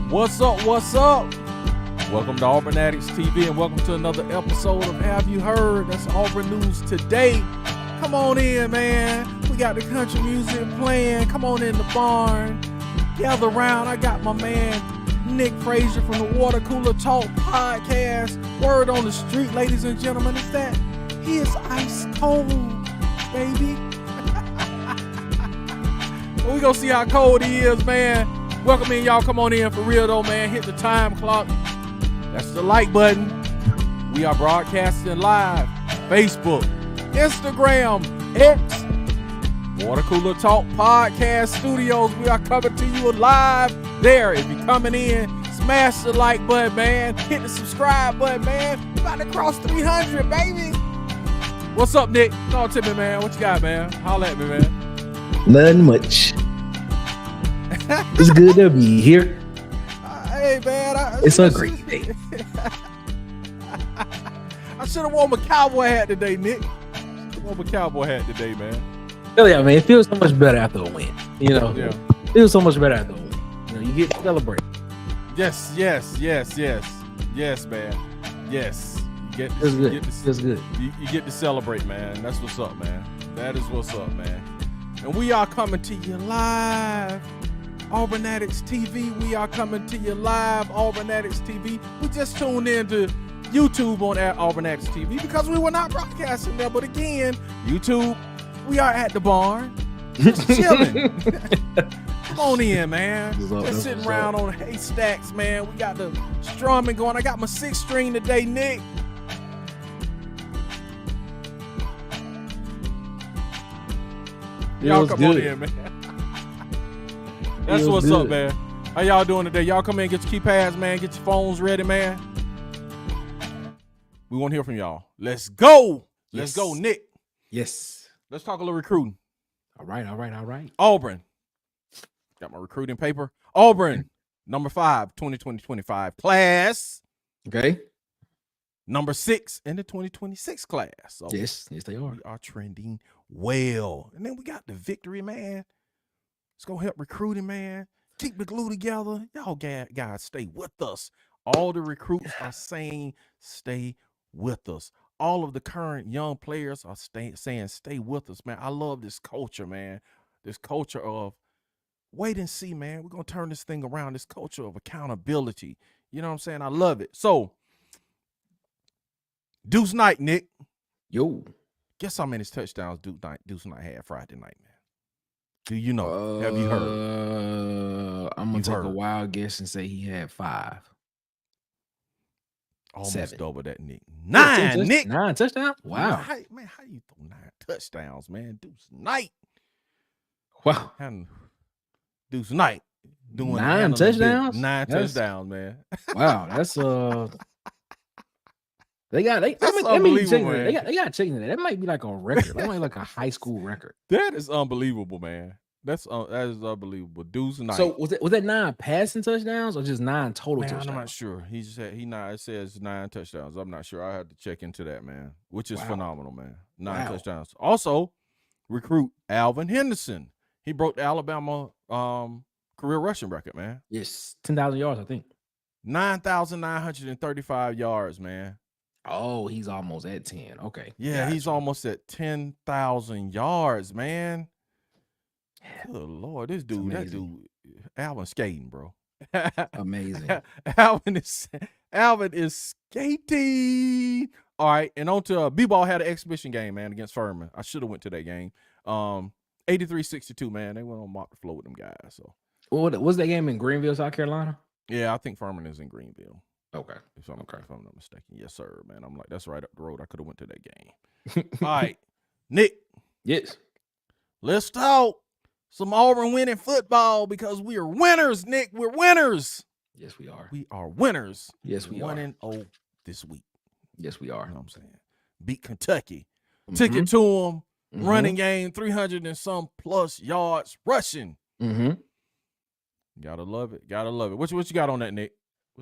What's up? What's up? Welcome to Auburn Addicts TV and welcome to another episode of Have You Heard? That's Auburn News Today. Come on in, man. We got the country music playing. Come on in the barn. Gather around. I got my man Nick Frazier from the Water Cooler Talk podcast. Word on the street, ladies and gentlemen, is that he is ice cold, baby. We gonna see how cold he is, man. Welcome in, y'all. Come on in for real though, man. Hit the time clock. That's the like button. We are broadcasting live. Facebook, Instagram, X, Water Cooler Talk Podcast Studios. We are coming to you live there. If you're coming in, smash the like button, man. Hit the subscribe button, man. We about to cross 300, baby. What's up, Nick? Talk to me, man. What you got, man? Holla at me, man. Nothing much. It's good to be here. Hey, man. It's a great day. I should have worn my cowboy hat today, Nick. Wore my cowboy hat today, man. Oh yeah, man. It feels so much better after a win. You know, Yeah. It feels so much better after a win. You know, you get to celebrate. Yes, man. Yes. You Feels good. Feels good. You get to celebrate, man. That's what's up, man. That is what's up, man. And we are coming to you live. Auburn Addicts TV. We are coming to you live. Auburn Addicts TV. We just tuned in to YouTube on Auburn Addicts TV because we were not broadcasting there. But again, YouTube, we are at the barn. Just chilling. Come on in, man. Just sitting around on haystacks, man. We got the strumming going. I got my 6th string today, Nick. Y'all come on in, man. That's what's up, man. How y'all doing today? Y'all come in, get your keypads, man. Get your phones ready, man. We want to hear from y'all. Let's go. Let's go, Nick. Yes. Let's talk a little recruiting. All right. Auburn. Got my recruiting paper. Auburn, number 5, 2020-25 class. Okay. Number 6 in the 2026 class. So Yes, they are. we are trending well. And then we got the victory, man. It's going to help recruiting, man. Keep the glue together. Y'all guys, stay with us. All the recruits are saying stay with us. All of the current young players are saying stay with us, man. I love this culture, man. This culture of wait and see, man. We're going to turn this thing around. This culture of accountability. You know what I'm saying? I love it. So, Deuce Knight, Nick. Yo. Guess how many touchdowns Deuce Knight had Friday night, man? Do you know? Have you heard? I'm gonna You've take heard. a wild guess and say he had 5. Almost 7. double that, Nick. Yeah, 9, Nick. 9 touchdowns? Wow. How you throw 9 touchdowns, man? Deuce Knight. Wow. Deuce Knight doing 9 touchdowns? 9 That's- touchdowns, man. Wow. That's They got unbelievable, man. They got checking that. That might be like a record. That might be like a high school record. That is unbelievable, man. That is unbelievable. Deuce Knight. So was that 9 passing touchdowns or just 9 total Man, touchdowns? I'm not sure. He just said it says 9 touchdowns. I'm not sure. I had to check into that, man. Which is Wow. phenomenal, man. 9 Wow. touchdowns. Also, recruit Alvin Henderson. He broke the Alabama career rushing record, man. Yes, 10,000 yards, I think. 9,935 yards, man. Oh, he's almost at 10. Okay. Yeah, Gotcha. he's almost at 10,000 yards, man. Good Lord, that dude, Alvin skating, bro. Amazing. Alvin is skating. All right, and on to B-Ball had an exhibition game, man, against Furman. I should have went to that game. 83-62, man. They went on mop the floor with them guys. So, Was that game in Greenville, South Carolina? yeah, I think Furman is in Greenville. Okay. If I'm not mistaken. Yes, sir, man. I'm like, that's right up the road. I could have went to that game. All right, Nick, Yes. let's talk some Auburn winning football because we are winners, Nick. We're winners. Yes, we are. We are winners. Yes, we are. 1-0 this week. Yes, we You are. know what I'm saying? Beat Kentucky. Took it to them. Mhm. Running game, 300 and some plus yards rushing. Mm-hmm. Gotta love it. Gotta love it. What you got on that, Nick?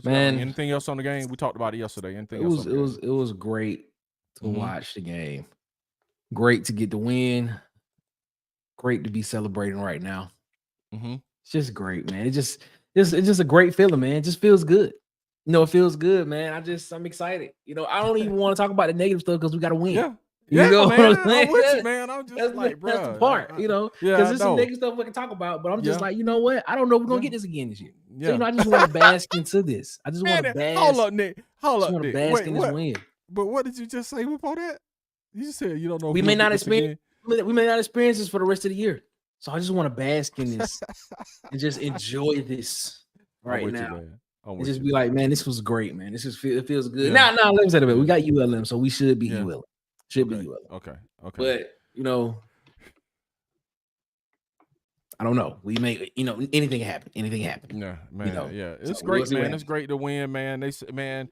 Man, anything else on the game? We talked about it yesterday. Anything It else? was great to Mhm. watch the game. Great to get the win. Great to be celebrating right now. Mm-hmm. It's just great, man. it's just a great feeling, man. It just feels good. It feels good, man. I'm excited. I don't even want to talk about the negative stuff because we got to win. Yeah. You know man. what I'm saying? I'm with you, man. I'm just bro. That's the part, because there's some negative stuff we can talk about, but I'm just like, you know what? I don't know if we're gonna get this again this year. So, I just want to bask into this. I just want to bask. Hold up, Nick. Hold up, Nick. Bask in this win. But what did you just say before that? You said you don't know. We may not experience this for the rest of the year. So I just want to bask in this and just enjoy this right now. And just be like, man, this was great, man. It feels good. Now, let me say that. We got ULM, so we should be ULM. Be ULM. Okay. But I don't know. We may, anything happen. Yeah, man. It's great, man. It's great to win, man. They said, man,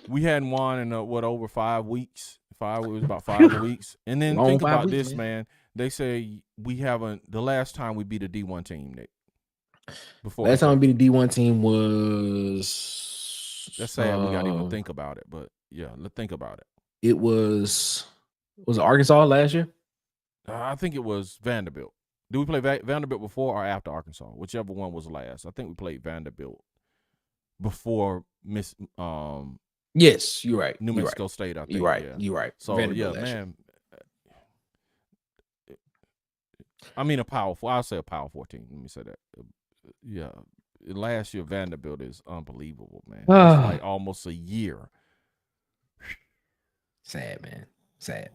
we hadn't won in over 5 weeks. It was about 5 weeks. And then think about this, man. They say we haven't. The last time we beat a D1 team, Nick. Last time we beat a D1 team was. That's sad. We got to even think about it, but let's think about it. It was it Arkansas last year? I think it was Vanderbilt. Did we play Vanderbilt before or after Arkansas? Whichever one was last. I think we played Vanderbilt before Yes, you're right. New Mexico State, I think. You're right. You're right. So man. I mean a Power 4. I'll say a Power 14. Let me say that. Yeah. Last year Vanderbilt is unbelievable, man. It's like almost a year. Sad, man. Sad.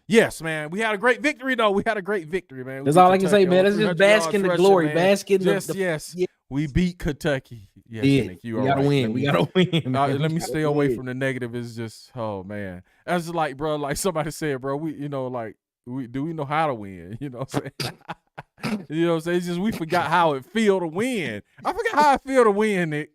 Yes, man. We had a great victory, though. Man. That's all I can say, man. That's just bask in the glory. Man. Bask in the yes. Yeah. We beat Kentucky. Yes, Nick, we gotta win. We gotta win. Let me stay away from the negative. It's just, oh man. That's like, bro, like somebody said, bro, we know how to win. You know what I'm saying? You know what I'm saying? It's just we forgot how it feel to win. I forgot how it feel to win, Nick.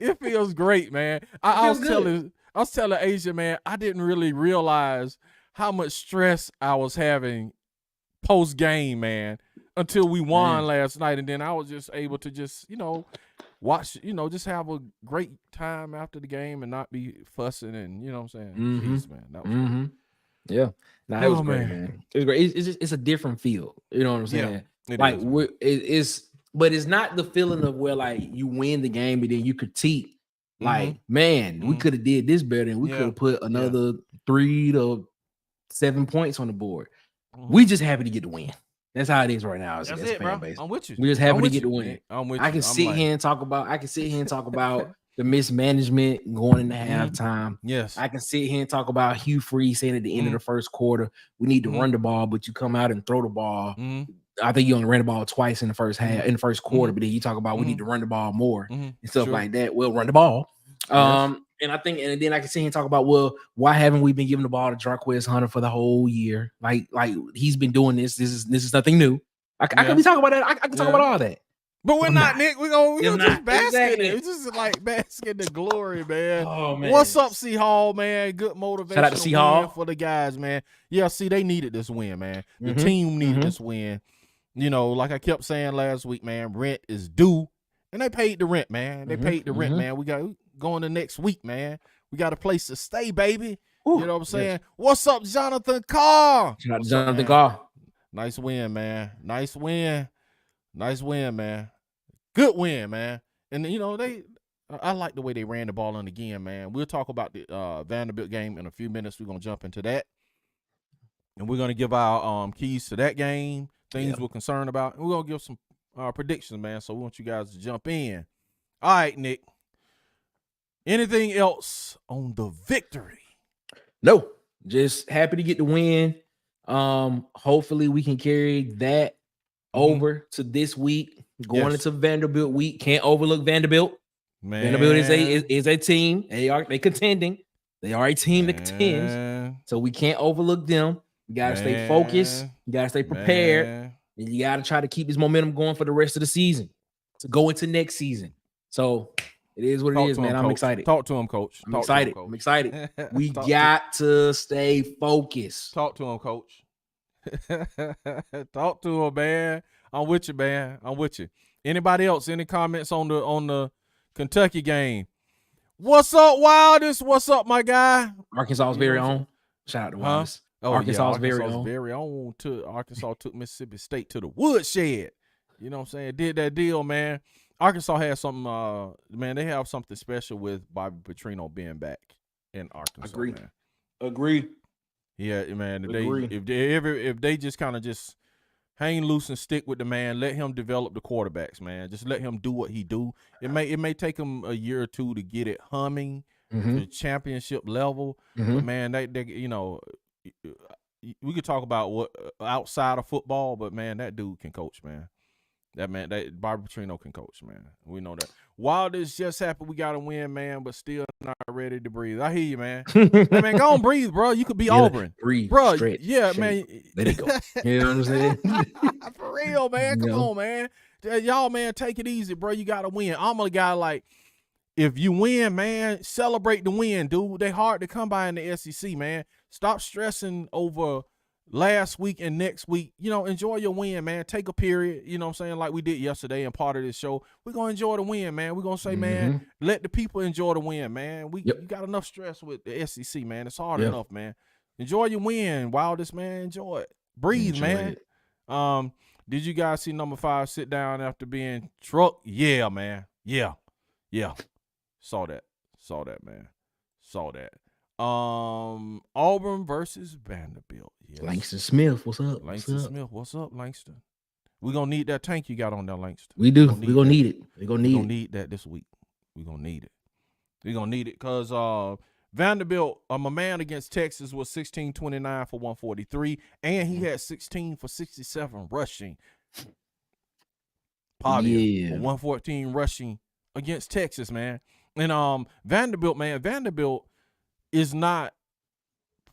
It feels great, man. I was telling Asia, man, I didn't really realize how much stress I was having post game, man, until we won last night, and then I was just able to just watch, just have a great time after the game and not be fussing and what I'm saying. Jeez, man, that was great. Yeah, it was great, man. It was great. It's a different feel. You know what I'm saying? But it's not the feeling of where like you win the game and then you critique. Like, man, we could have did this better, and we could have put another 3 to 7 points on the board. We just happy to get the win. That's how it is right now. As a fan base. I'm with you. We just happy to get the win. I'm with you. I can sit here and talk about the mismanagement going into halftime. Yes. I can sit here and talk about Hugh Freeze saying at the end of the first quarter, we need to run the ball, but you come out and throw the ball. I think you only ran the ball twice in the first half, in the first quarter, but then you talk about we need to run the ball more and stuff like that. We'll run the ball. And I think, and then I can sit here and talk about, well, why haven't we been giving the ball to Jarquez Hunter for the whole year? Like he's been doing this. This is nothing new. I can be talking about that. I can talk about all that. But we're not, Nick. We're gonna just bask in it. It's just like bask in the glory, man. Oh man. What's up, C Hall, man? Good motivation. Shout out to C Hall for the guys, man. Yeah, see, they needed this win, man. The team needed this win. Like I kept saying last week, man, rent is due. And they paid the rent, man. They paid the rent, man. We got going to next week, man. We got a place to stay, baby. Ooh, you know what I'm saying? Yes. What's up, Jonathan Carr? Shout out to Jonathan Carr. Nice win, man. Nice win, man. Good win, man. And I like the way they ran the ball in again, man. We'll talk about the Vanderbilt game in a few minutes. We're gonna jump into that, and we're gonna give our keys to that game, things we're concerned about, and we're gonna give some predictions, man. So we want you guys to jump in. All right, Nick. Anything else on the victory? No, just happy to get the win. Hopefully we can carry that over to this week. Going into Vanderbilt week, can't overlook Vanderbilt. Man. Vanderbilt is a team. They contending. They are a team that contends. So we can't overlook them. You gotta stay focused. You gotta stay prepared. And you gotta try to keep this momentum going for the rest of the season to go into next season. So it is what it is, man. I'm excited. Talk to him, coach. I'm excited. We got to stay focused. Talk to him, coach. Talk to him, man. I'm with you, man. I'm with you. Anybody else? Any comments on the Kentucky game? What's up, Wildest? What's up, my guy? Arkansas's very own. Shout out to Wildest. Arkansas's very own. Arkansas took Mississippi State to the woodshed. You know what I'm saying? Did that deal, man. Arkansas has something, man, they have something special with Bobby Petrino being back in Arkansas, man. Agree. Yeah, man. Agree. If they just kind of just hang loose and stick with the man, let him develop the quarterbacks, man. Just let him do what he do. It may take him a year or two to get it humming to championship level. But man, they you know, we could talk about what outside of football, but man, that dude can coach, man. That Bobby Petrino can coach, man. We know that. While this just happened, we got to win, man, but still not ready to breathe. I hear you, man. Hey, man, go on, breathe, bro. You could be Auburn. Breathe, bro. Stretch, yeah, shake. man. Let it go. You know what I'm saying? For real, man. Come on, man. Y'all, man, take it easy, bro. You got to win. I'm a guy like, if you win, man, celebrate the win, dude. They hard to come by in the SEC, man. Stop stressing over last week and next week. You know, enjoy your win, man. Take a period, you know what I'm saying, like we did yesterday and part of this show. We're going to enjoy the win, man. We're going to say, man, let the people enjoy the win, man. You got enough stress with the SEC, man. It's hard enough, man. Enjoy your win, Wildest, man. Enjoy it. Breathe, man. Did you guys see number 5 sit down after being trucked? Yeah, man. Yeah. Saw that, man. Saw that. Auburn versus Vanderbilt. Yes. Langston Smith, what's up? Smith, what's up, Langston? We're going to need that tank you got on there, Langston. We do. We're going to need it. We're going to need that this week. We're going to need it. We're going to need it because Vanderbilt, my man against Texas was 16-29 for 143, and he had 16 for 67 rushing. Pavia for 114 rushing against Texas, man. And Vanderbilt, man, Vanderbilt is not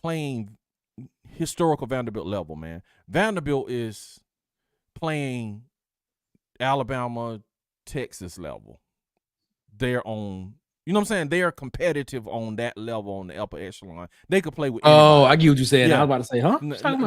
playing historical Vanderbilt level, man. Vanderbilt is playing Alabama, Texas level. They're on, you know what I'm saying? They are competitive on that level on the upper echelon. They could play with anybody. Oh, I get what you're saying. Yeah. I was about to say, huh? No. I'm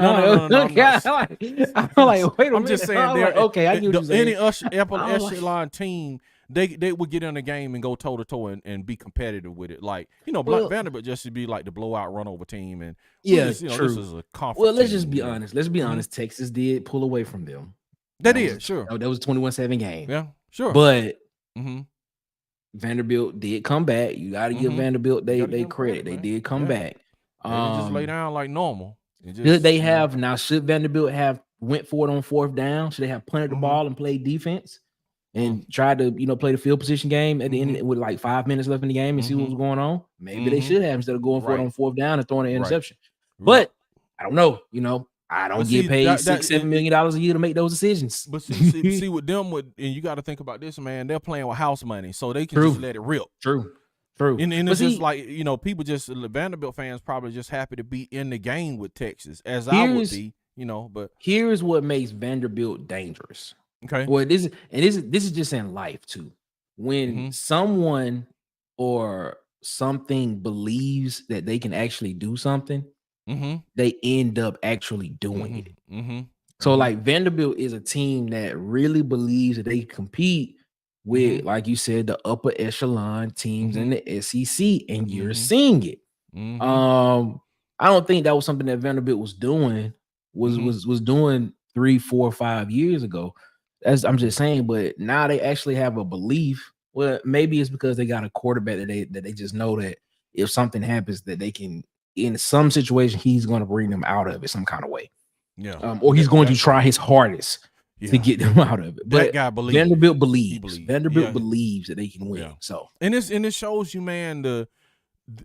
like, wait a minute. I'm just saying, they're okay, I get what you're saying. Any upper echelon team, they would get in the game and go toe-to-toe and be competitive with it. Like, you know, Vanderbilt just should be like the blowout run-over team. And true. This is a conference. Well, let's just be honest. Let's be honest. Texas did pull away from them. That was a 21-7 game. Yeah, sure. But Vanderbilt did come back. You got to give Vanderbilt they credit. They did come back. They didn't just lay down like normal. Should they have now? Should Vanderbilt have went for it on 4th down? Should they have punted the ball and played defense and tried to play the field position game at the end with like 5 minutes left in the game and see what was going on? Maybe they should have instead of going for it on 4th down and throwing an interception. But I don't know. I don't get paid $6-7 million a year to make those decisions. But see with them, and you got to think about this, man. They're playing with house money, so they can just let it rip. True. And it's just like, people Vanderbilt fans probably just happy to be in the game with Texas, as I would be, But here's what makes Vanderbilt dangerous. Okay. Well, this is just in life too. When someone or something believes that they can actually do something, they end up actually doing it. So like Vanderbilt is a team that really believes that they can compete with, like you said, the upper echelon teams in the SEC, and you're seeing it. I don't think that was something that Vanderbilt was doing was doing 3, 4, 5 years ago. I'm just saying, but now they actually have a belief. Well, maybe it's because they got a quarterback that they just know that if something happens, that they can, in some situation, he's going to bring them out of it some kind of way. Yeah. Or he's going to try his hardest to get them out of it. But that guy believes. Vanderbilt believes. Vanderbilt believes that they can win. Yeah. So and it shows you, man,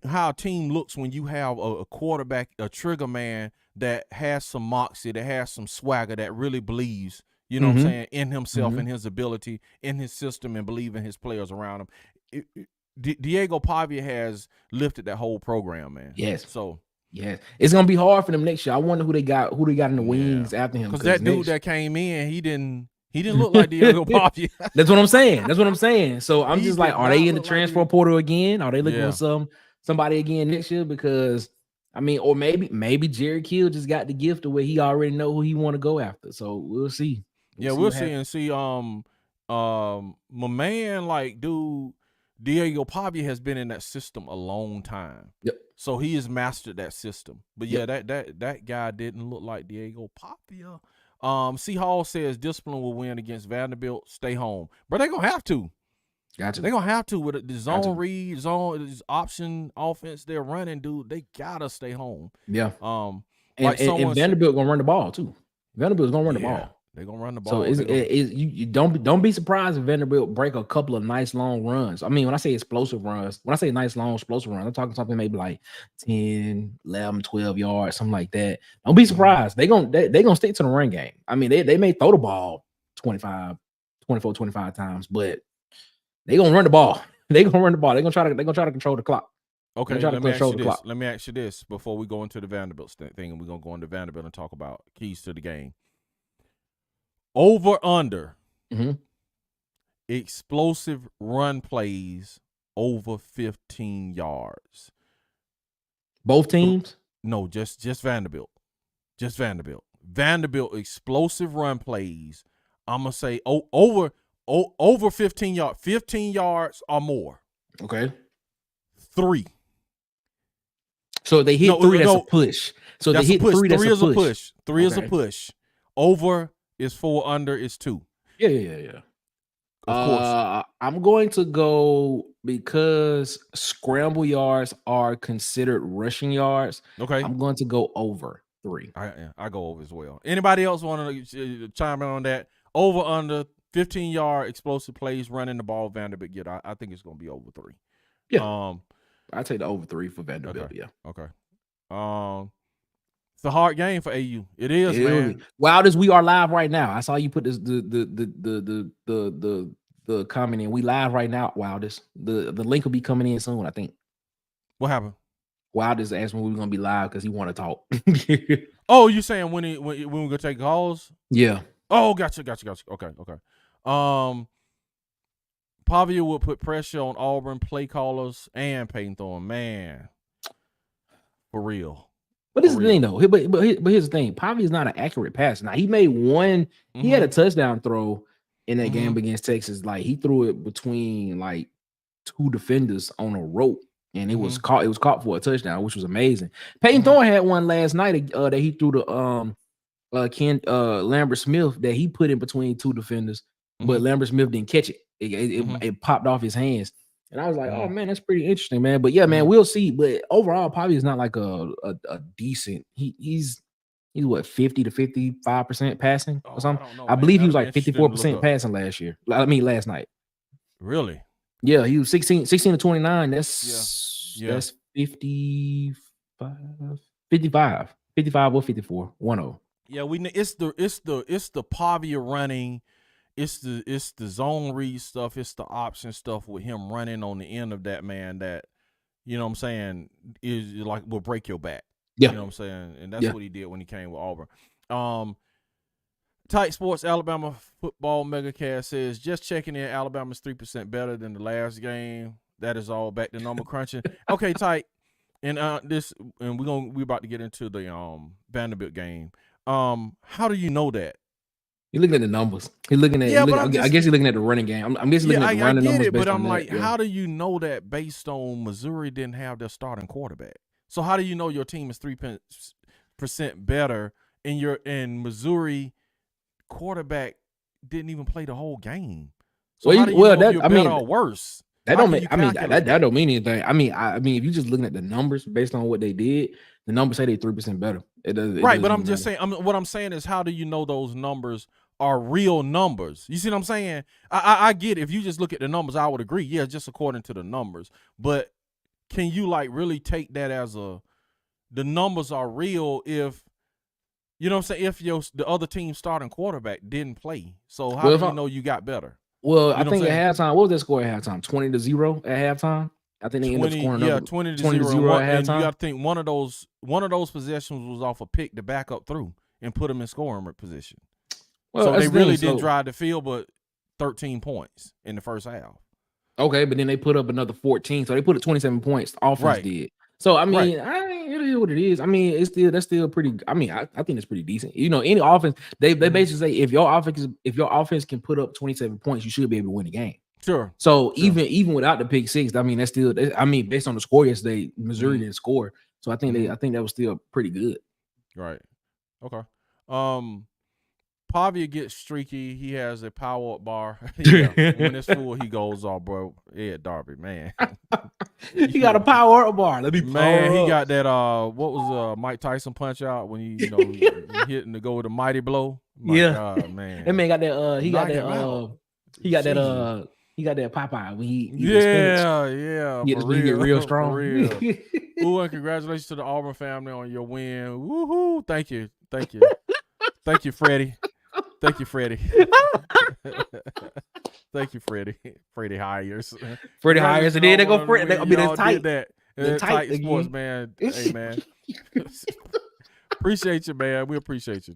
how a team looks when you have a quarterback, a trigger man that has some moxie, that has some swagger, that really believes, you know what I'm saying, in himself, in his ability, in his system, and believe in his players around him. Diego Pavia has lifted that whole program, man. Yes. So yes, it's gonna be hard for them next year. I wonder who they got in the wings after him. Because that dude that came in, he didn't look like Diego Pavia. That's what I'm saying. So I'm just like, are they in the transfer portal again? Are they looking for somebody again next year? Because I mean, or maybe Jerry Kill just got the gift of where he already know who he want to go after. So we'll see. We'll see and see. My man, like, dude, Diego Pavia has been in that system a long time. Yep. So he has mastered that system. But that guy didn't look like Diego Pavia. C Hall says discipline will win against Vanderbilt. Stay home, but they're gonna have to. Gotcha. They're gonna have to with the zone read, this option offense they're running, dude. They gotta stay home. Yeah. And Vanderbilt gonna run the ball too. Vanderbilt's gonna run the ball. They're gonna run the ball. So you don't be surprised if Vanderbilt break a couple of nice long runs. I mean, when I say explosive runs, when I say nice long explosive runs, I'm talking something maybe like 10, 11, 12 yards, something like that. Don't be surprised. They gonna stick to the run game. I mean, they may throw the ball 24, 25 times, but they gonna run the ball. They're gonna try to control the clock. Okay, let me ask you this before we go into the Vanderbilt thing, and we're gonna go into Vanderbilt and talk about keys to the game. Over under explosive run plays over 15 yards. Both teams? No, just Vanderbilt. Just Vanderbilt. Vanderbilt explosive run plays. I'm gonna say over 15 yards. 15 yards or more. Okay. 3. So they hit 3. That's a push. So they hit 3. That's a push. 3 is a push. Over is 4. Under is 2. Yeah. Of course. I'm going to go because scramble yards are considered rushing yards. Okay. I'm going to go over 3. I go over as well. Anybody else want to chime in on that? Over under 15-yard explosive plays running the ball Vanderbilt get. I think it's going to be over 3. Yeah. I take the over 3 for Vanderbilt. Okay. Yeah. Okay. It's a hard game for AU. It is, man. Wild as we are live right now. I saw you put this the comment in. We live right now. Wildest. The link will be coming in soon, I think. What happened? Wildest asked when we were gonna be live because he want to talk. Oh, you saying when we gonna take calls? Yeah. Oh, gotcha. Okay. Pavia will put pressure on Auburn play callers and Peyton Thorne. Man, for real. But this is the thing, though. But here's the thing. Pavia is not an accurate passer. Now, he made one. He had a touchdown throw in that game against Texas. Like, he threw it between, like, 2 defenders on a rope, and it was caught. It was caught for a touchdown, which was amazing. Peyton Thorne had one last night that he threw to Lambert Smith that he put in between 2 defenders, but Lambert Smith didn't catch it. It popped off his hands. And I was like, oh, man, that's pretty interesting, man. But, yeah, man, we'll see. But overall, Pavia is not like a decent – he's what, 50 to 55% passing or something? I believe he was like 54% passing last night. Really? Yeah, he was 16 to 29. That's 55 or 54. 1-0. Yeah, it's the Pavia running. It's the zone read stuff. It's the option stuff with him running on the end of that, man, that, you know what I'm saying, is like will break your back. Yeah. You know what I'm saying? And that's what he did when he came with Auburn. Tight Sports Alabama Football Megacast says, just checking in, Alabama's 3% better than the last game. That is all back to number crunching. Okay, Tight. And we're about to get into the Vanderbilt game. How do you know that? You're looking at the numbers. He's looking at. I guess you're looking at the running game. I'm guessing looking at the running numbers. But I'm like, how do you know that based on Missouri didn't have their starting quarterback? So how do you know your team is 3% better and Missouri quarterback didn't even play the whole game? So how do you know if you're better or worse? That don't mean. That don't mean anything. I mean, if you're just looking at the numbers based on what they did, the numbers say they're 3% better. Right, but I'm just saying. What I'm saying is, how do you know those numbers are real numbers? You see what I'm saying? I get it. If you just look at the numbers, I would agree. Yeah, just according to the numbers. But can you like really take that as the numbers are real if you know what I'm saying? If the other team's starting quarterback didn't play, so how do you know you got better? Well, I think at halftime, what was that score at halftime? 20-0 at halftime. I think they ended up scoring 20-0 at halftime. You got to think one of those possessions was off a pick to back up through and put them in scoring position. Well, so they really didn't drive the field, but 13 points in the first half. Okay, but then they put up another 14, so they put up 27 points. The offense did. So I mean, it is what it is. I mean, that's still pretty. I mean, I think it's pretty decent. You know, any offense, they basically say if your offense can put up 27 points, you should be able to win the game. Sure. So even without the pick six, I mean, that's still. I mean, based on the score yesterday, Missouri didn't score, so I think that was still pretty good. Right. Okay. Pavia gets streaky. He has a power up bar. Yeah, when it's full, he goes off, bro. Ed Darby, man. He got a power up bar. Let me Man, power he up. got that. What was Mike Tyson punch out when he hitting to go with a mighty blow? My God, man. That man got that. He got Knock that. him out. He got Jesus. that. He got that Popeye when he eat the spinach. Yeah, He for when he get real real, strong. for real. Ooh, and congratulations to the Auburn family on your win. Woohoo! Thank you, thank you, thank you, Freddie. Thank you, Freddie. Thank you, Freddie. Freddie Hires. Freddie Hires, and then they go Freddie. I mean, Y'all that's tight. did that. They're Tight tight sports, again. man. Hey, man. Appreciate you, man. We appreciate you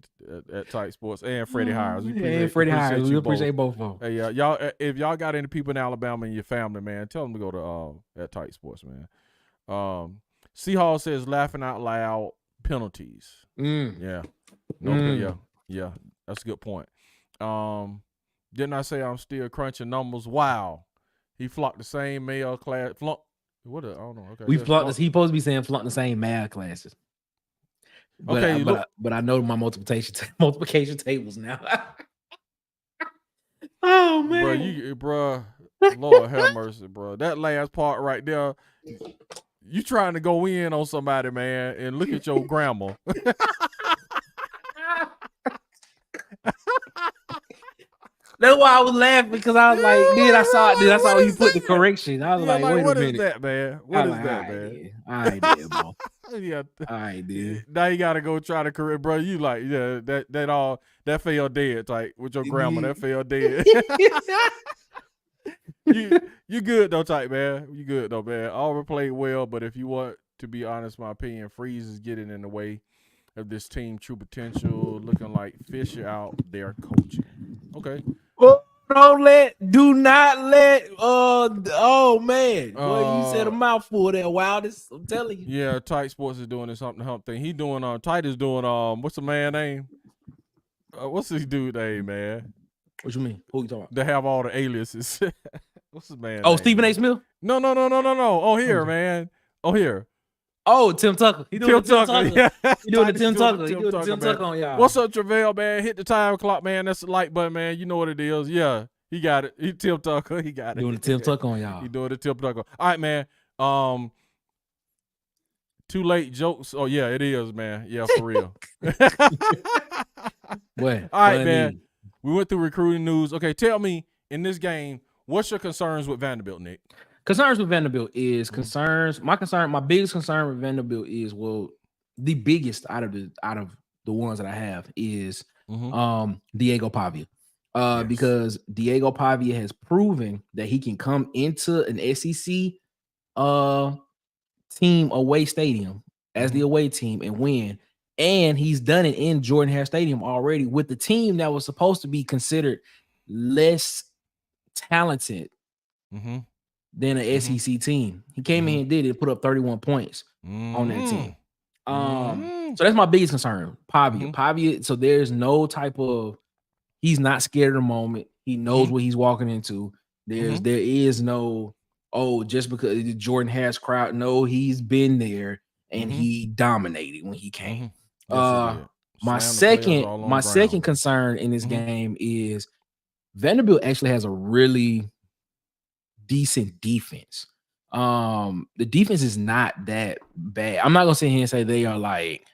at Tight Sports and Freddie Hires. We appreciate both of them. Hey, y'all, if y'all got any people in Alabama in your family, man, tell them to go to at Tight Sports, man. Seahawks says laughing out loud penalties. Yeah, no, yeah, that's a good point. Didn't I say I'm still crunching numbers? Wow, he flocked the same male class. I don't know. Okay, we flunked this. He supposed to be saying flunked the same math classes. But, okay, but I know my multiplication tables now. Oh man, bro, Lord have mercy, bro. That last part right there, you trying to go in on somebody, man, and look at your grandma. That's why I was laughing, because I was like, then I saw you put the correction. I was like, wait a minute. What is that, man? What is that, man? All right, then, bro. Yeah. All right, dude. Now you gotta go try to correct, bro. You like, yeah, that fell dead, like with your grandma. That fell dead. You good though, type man. You good though, man. Auburn played well, but if you want to be honest, my opinion, Freeze is getting in the way of this team true potential, looking like Fisher out there coaching. Okay. Well, do not let oh man. Boy, you said a mouthful there, Wildest. I'm telling you. Yeah, Tight Sports is doing this something hump thing. He doing Tight is doing what's the man name? What's this dude name, man? What you mean? Who you talking about? They have all the aliases. What's his man? Oh, Stephen A. Smith? No. Oh, here, man. Oh, here. Oh, Tim Tucker. He doing Tim Tucker. Yeah. He doing the Tim Tucker. He doing the Tim Tucker on y'all. What's up, Travell, man? Hit the time clock, man. That's the like button, man. You know what it is. Yeah, he got it. He Tim Tucker. He got it. Doing the Tim Tucker on y'all. He doing the Tim Tucker. All right, man. Too late jokes. Oh yeah, it is, man. Yeah, for real. All right, man. We went through recruiting news. Okay, tell me in this game, what's your concerns with Vanderbilt, Nick? Concerns with Vanderbilt is my biggest concern with Vanderbilt is, well, the biggest out of the ones that I have is Diego Pavia. Yes. Because Diego Pavia has proven that he can come into an SEC team away stadium as the away team and win. And he's done it in Jordan Hare Stadium already with the team that was supposed to be considered less talented than an SEC team. He came in and did it, put up 31 points on that team. So that's my biggest concern. Pavia, so there's no type of, he's not scared of the moment. He knows what he's walking into. There is no, just because the Jordan Hare's crowd. No, he's been there and he dominated when he came. My second concern in this game is Vanderbilt actually has a really decent defense. The defense is not that bad. I'm not gonna sit here and say they are like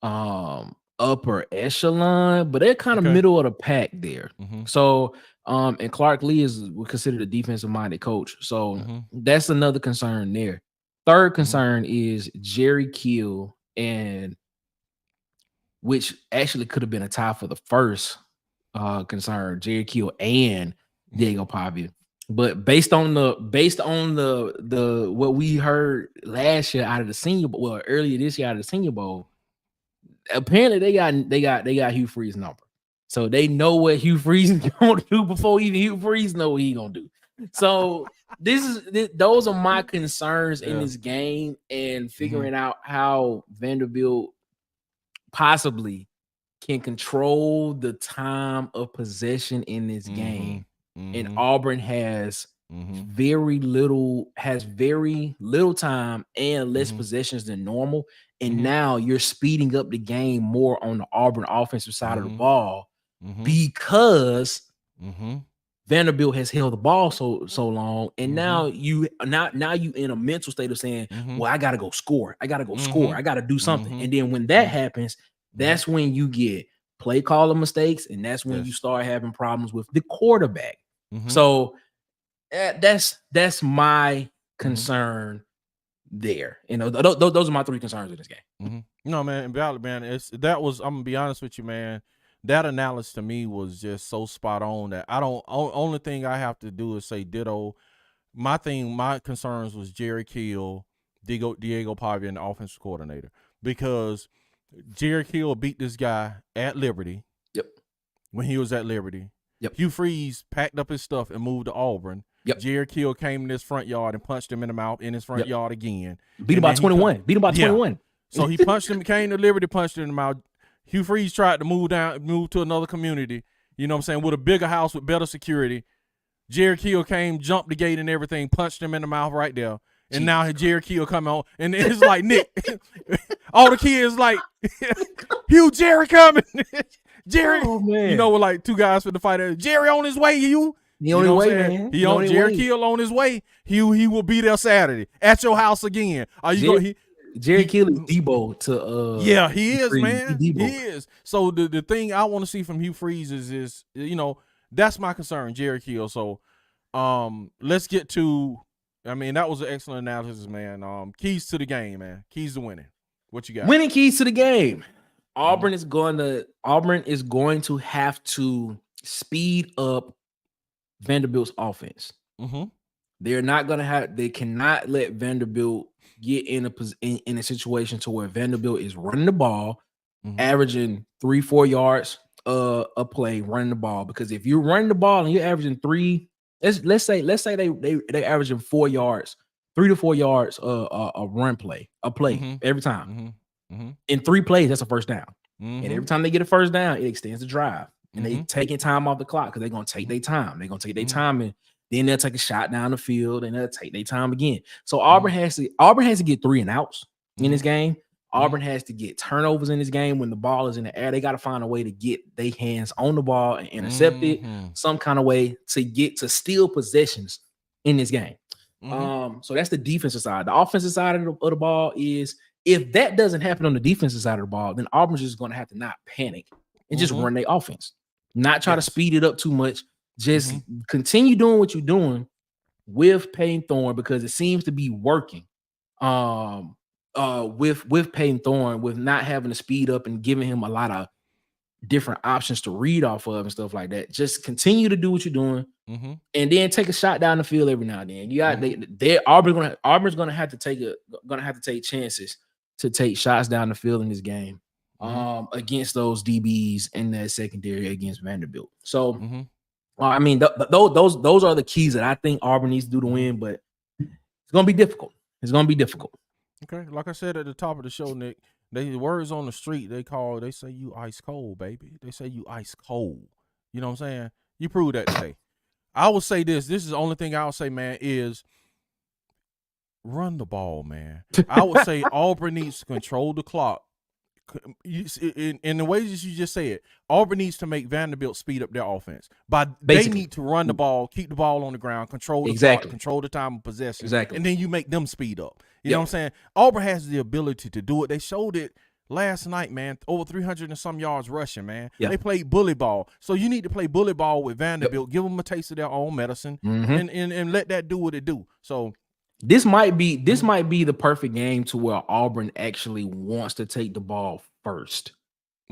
upper echelon, but they're kind of middle of the pack there. So and Clark Lee is considered a defensive minded coach. So that's another concern there. Third concern is Jerry Kill, and which actually could have been a tie for the first concern, Jerry Kill and Diego Pavia. But based on the what we heard last year out of the Senior Bowl, well, earlier this year out of the Senior Bowl, apparently they got Hugh Freeze number. So they know what Hugh Freeze is gonna do before even Hugh Freeze know what he's gonna do. So those are my concerns in this game, and figuring out how Vanderbilt possibly can control the time of possession in this game. And Auburn has very little time and less possessions than normal. And now you're speeding up the game more on the Auburn offensive side of the ball because Vanderbilt has held the ball so long, and now you in a mental state of saying, well, I gotta go score, I gotta do something. And then when that happens, that's when you get play caller mistakes, and that's when you start having problems with the quarterback. So that's my concern there. You know, those are my three concerns in this game. No, man, valid, man. I'm gonna be honest with you, man. That analysis to me was just so spot on that only thing I have to do is say ditto. My concerns was Jerry Kill, Diego Pavia, and the offensive coordinator, because Jerry Kill beat this guy at Liberty. Yep. When he was at Liberty. Yep. Hugh Freeze packed up his stuff and moved to Auburn. Yep. Jerry Kill came in his front yard and punched him in the mouth in his front yard again. Beat him by 21. So he punched him, came to Liberty, punched him in the mouth. Hugh Freeze tried to move to another community, you know what I'm saying, with a bigger house with better security. Jerry Kill came, jumped the gate and everything, punched him in the mouth right there. And now Jerry Kill come on, and it's like, Nick, all the kids like, Hugh, Jerry coming. Jerry, you know, with like two guys for the fight. Jerry on his way, He on his way, man. Jerry Kill on his way. He will be there Saturday at your house again. Are you going? Jerry Kill is Debo to yeah, he is, man. He is. So the thing I want to see from Hugh Freeze is you know, that's my concern, Jerry Kill. So let's get to, I mean, that was an excellent analysis, man. Keys to the game, man. Keys to winning. What you got? Winning keys to the game. Auburn is going to have to speed up Vanderbilt's offense. They're not going to have. They cannot let Vanderbilt get in a situation to where Vanderbilt is running the ball, averaging 3-4 yards a play running the ball. Because if you're running the ball and you're averaging let's say they averaging 4 yards, 3 to 4 yards a play every time. In 3 plays, that's a first down. And every time they get a first down, it extends the drive. And they taking time off the clock because they're going to take their time. They're going to take their time, and then they'll take a shot down the field, and they'll take their time again. So Auburn has to get 3 and outs in this game. Auburn has to get turnovers in this game when the ball is in the air. They got to find a way to get their hands on the ball and intercept it some kind of way to steal possessions in this game. So that's the defensive side. The offensive side of the ball is, if that doesn't happen on the defensive side of the ball, then Auburn's just going to have to not panic and just run their offense. Not try to speed it up too much. Just continue doing what you're doing with Payton Thorne, because it seems to be working. With Payton Thorne, with not having to speed up and giving him a lot of different options to read off of and stuff like that. Just continue to do what you're doing, and then take a shot down the field every now and then. You got Auburn's gonna have to take chances to take shots down the field in this game. Against those DBs in that secondary against Vanderbilt. So, I mean, those are the keys that I think Auburn needs to do to win, but it's going to be difficult. Okay. Like I said at the top of the show, Nick, the words on the street, they say you ice cold, baby. They say you ice cold. You know what I'm saying? You proved that today. I will say this is the only thing I'll say, man, is run the ball, man. I would say Auburn needs to control the clock. In the ways you just said, Auburn needs to make Vanderbilt speed up their offense. They need to run the ball, keep the ball on the ground, control the clock, control the time of possession, and then you make them speed up. You know what I'm saying? Auburn has the ability to do it. They showed it last night, man. Over 300 and some yards rushing, man. They played bully ball. So you need to play bully ball with Vanderbilt. Give them a taste of their own medicine, and let that do what it do. So This might be the perfect game to where Auburn actually wants to take the ball first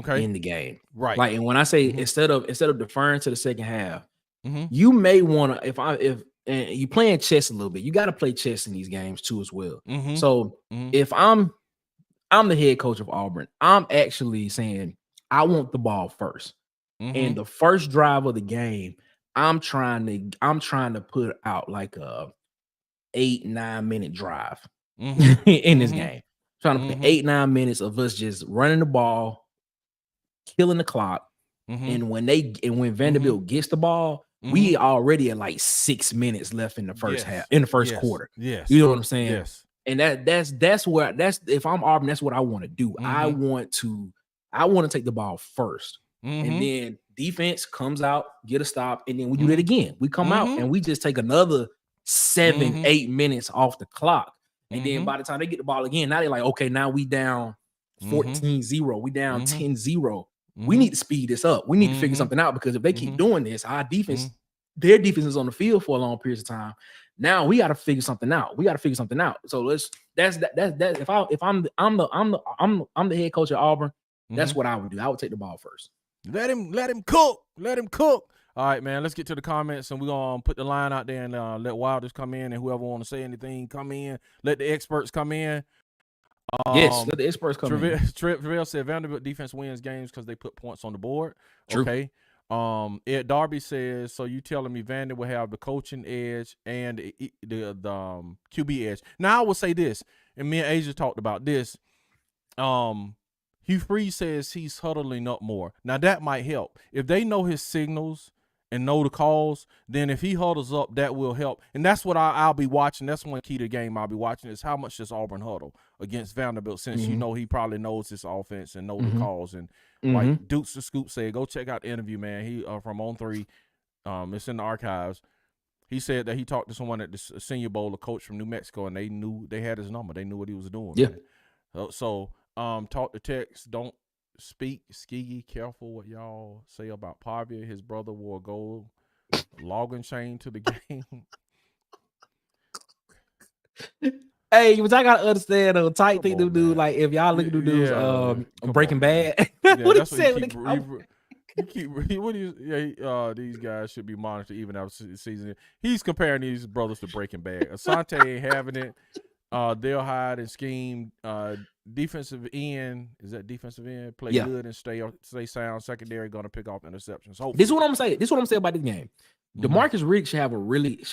in the game. Right. Like, and when I say instead of deferring to the second half, you may want to, if you playing chess a little bit, you got to play chess in these games too as well. So if I'm the head coach of Auburn, I'm actually saying I want the ball first. And the first drive of the game, I'm trying to put out like a 8-9 minute drive in this game. Trying to put 8-9 minutes of us just running the ball, killing the clock. And when Vanderbilt gets the ball, We already at like 6 minutes left in the first half, in the first quarter. Yes. You know what I'm saying? Yes. And that's where if I'm Auburn, that's what I want to do. I want to take the ball first. And then defense comes out, get a stop, and then we do that again. We come out and we just take another 7-8 minutes off the clock. And then by the time they get the ball again, now they're like, okay, now we down 14-0. We down 10-0. We need to speed this up. We need to figure something out, because if they keep doing this, our defense, their defense is on the field for a long period of time. Now we got to figure something out. So that's if I'm the head coach at Auburn, that's what I would do. I would take the ball first. Let him cook. All right, man. Let's get to the comments, and we're gonna put the line out there and let Wilders come in, and whoever want to say anything, come in. Let the experts come in. Yes, let the experts come in. Trevel said Vanderbilt defense wins games because they put points on the board. True. Okay. Ed Darby says, so you telling me Vandy will have the coaching edge and the QB edge. Now I will say this, and me and Asia talked about this. Hugh Freeze says he's huddling up more. Now that might help. If they know his signals and know the calls, then if he huddles up, that will help. And that's what I'll be watching. That's one key to the game I'll be watching, is how much does Auburn huddle against Vanderbilt, since you know he probably knows his offense and know the calls. And like Dukes the Scoop said, go check out the interview, man. He from On 3. It's in the archives. He said that he talked to someone at the Senior Bowl, a coach from New Mexico, and they knew they had his number. They knew what he was doing. Yeah. Man. So talk to text, don't speak. Skiggy, careful what y'all say about Pavia. His brother wore a gold login chain to the game. Hey, but I gotta understand a tight thing to do. Like if y'all look at the dudes, Breaking Bad. What he said? These guys should be monitored even after the season. He's comparing these brothers to Breaking Bad. Asante ain't having it. They'll hide and scheme. Defensive end, is that defensive end? Play good and stay sound. Secondary gonna pick off interceptions. Hopefully. This is what I'm saying. About this game. DeMarcus Riddick should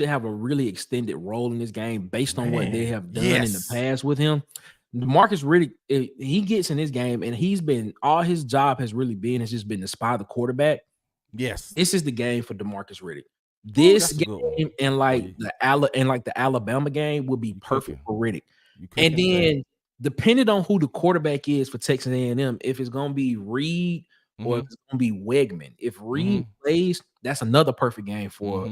have a really extended role in this game based on what they have done in the past with him. DeMarcus Riddick, he gets in this game, and he's been, all his job has just been to spy the quarterback. Yes, this is the game for DeMarcus Riddick. This game and the Alabama game would be perfect for Riddick. And then depending on who the quarterback is for Texas A&M, if it's gonna be Reed or if it's gonna be Wegman. If Reed plays, that's another perfect game for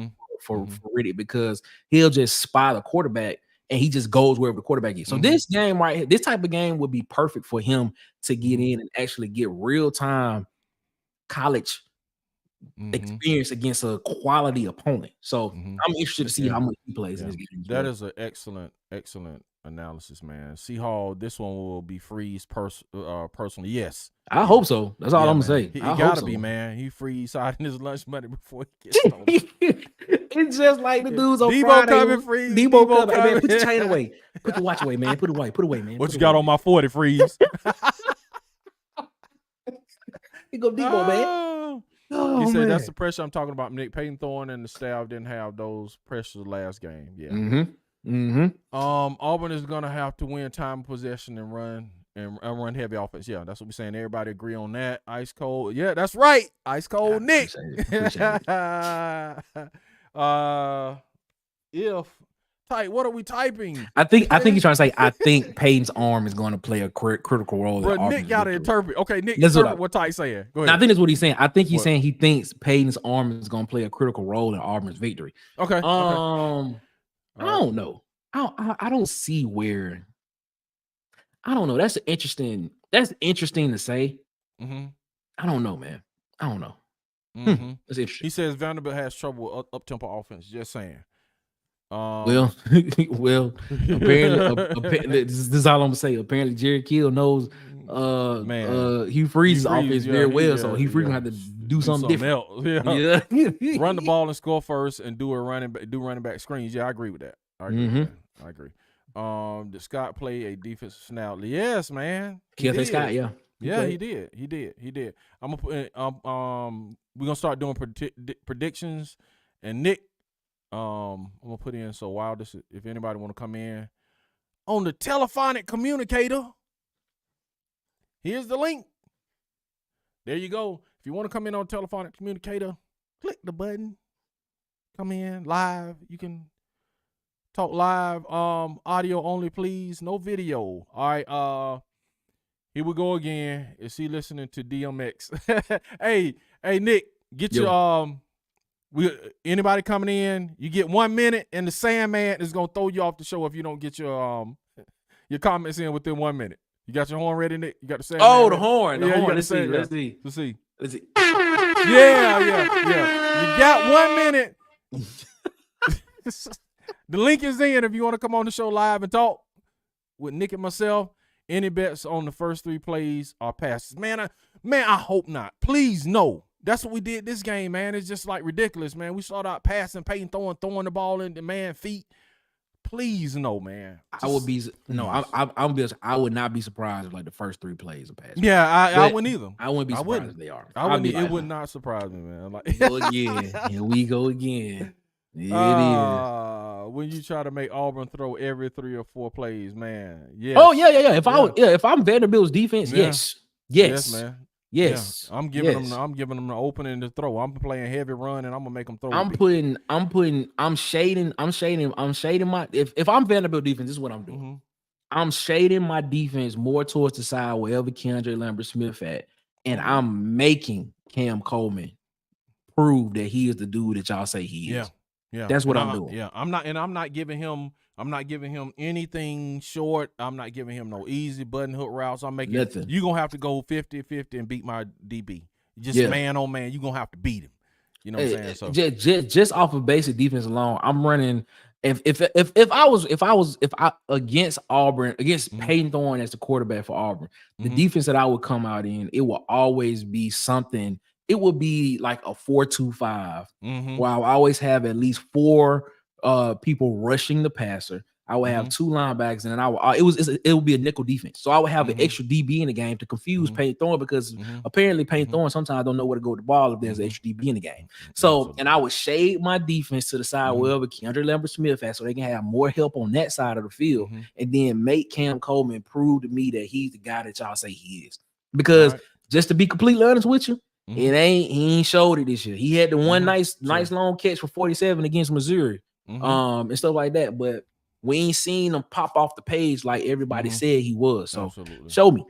Riddick, because he'll just spy the quarterback and he just goes wherever the quarterback is. So this game right here, this type of game would be perfect for him to get in and actually get real time college experience against a quality opponent. So I'm interested to see how much he plays in this game. That is an excellent analysis, man. See how this one will be Freeze personally. Yes, I hope so. That's all I'm gonna say. He gotta be, man. He Freeze hiding his lunch money before he gets home. It's just like the dudes on Debo Friday. Coming, Freeze. Debo coming. Man, put your chain away. Put your watch away, man. Put it away, man. What you got on my 40, Freeze? Here go Debo, man. He said that's the pressure I'm talking about. Nick Peyton Thorne and the staff didn't have those pressures last game. Yeah. Auburn is gonna have to win time of possession and run heavy offense. Yeah, that's what we're saying. Everybody agree on that. Ice cold. Yeah, that's right. Ice cold, Nick. Appreciate it. What are we typing? I think he's trying to say, I think Peyton's arm is going to play a critical role. But Nick got to interpret. Okay, Nick, interpret what Ty's saying. Go ahead. Now, I think that's what he's saying. I think he's saying he thinks Peyton's arm is going to play a critical role in Auburn's victory. Okay. I don't know. I don't see where. I don't know. That's interesting to say. I don't know, man. I don't know. That's interesting. He says Vanderbilt has trouble with up-tempo offense. Just saying. Well, apparently, this is all I'm gonna say. Apparently, Jared Kill knows Hugh Freeze's offense very well, so Hugh Freeze gonna have to do something different. Else. Run the ball and score first, and do running back screens. Yeah, I agree with that. I agree. Did Scott play a defensive snap? Yes, man. Keith Scott, yeah. Yeah, he did. I'm gonna put. We're gonna start doing predictions, and Nick. I'm gonna put in so Wild. If anybody want to come in on the telephonic communicator, here's the link. There you go. If you want to come in on telephonic communicator, click the button. come in live. You can talk live. Audio only, please. No video. All right. Here we go again. Is he listening to DMX? hey, Nick, get your anybody coming in, you get 1 minute, and the Sandman is gonna throw you off the show if you don't get your comments in within 1 minute. You got your horn ready, Nick? You got the Sandman? Oh, the ready? horn. The horn. Let's see. Yeah. You got 1 minute. The link is in if you want to come on the show live and talk with Nick and myself. Any bets on the first 3 plays are passes. Man, I hope not. Please, no. That's what we did this game, man. It's just like ridiculous, man. We started out passing, Peyton throwing the ball in the man's feet. Please, no, man. I would be I would not be surprised if like the first 3 plays are passing. Yeah, I wouldn't either. I wouldn't be surprised if they are. It would not surprise me, man. Like, Here we go again. It is. When you try to make Auburn throw every 3 or 4 plays, man. Yeah. Oh yeah. If I'm Vanderbilt's defense, yes, man. Yes. Yeah. I'm giving them the opening to throw. I'm playing heavy run and I'm gonna make them throw. I'm shading my if I'm Vanderbilt defense, this is what I'm doing. Mm-hmm. I'm shading my defense more towards the side wherever Keandre Lambert Smith at, and I'm making Cam Coleman prove that he is the dude that y'all say he is. Yeah, that's what I'm doing. Yeah, I'm not giving him anything short. I'm not giving him no easy button hook routes. I'm making nothing. You're gonna have to go 50-50 and beat my DB. Just man on man, you're gonna have to beat him. You know what I'm saying? So just off of basic defense alone, I'm running. If I against Auburn, against Peyton Thorne as the quarterback for Auburn, the defense that I would come out in, it will always be something. It would be like a 4-2-5, where I always have at least 4 people rushing the passer. I would have 2 linebackers, and then it would be a nickel defense. So I would have an extra DB in the game to confuse Peyton Thorne, because apparently Peyton Thorne sometimes don't know where to go with the ball if there's an extra DB in the game. So, and I would shade my defense to the side wherever Keandre Lambert Smith at, so they can have more help on that side of the field, and then make Cam Coleman prove to me that he's the guy that y'all say he is. Because just to be completely honest with you, he ain't showed it this year. He had the one nice long catch for 47 against Missouri, and stuff like that. But we ain't seen him pop off the page like everybody said he was. So show me,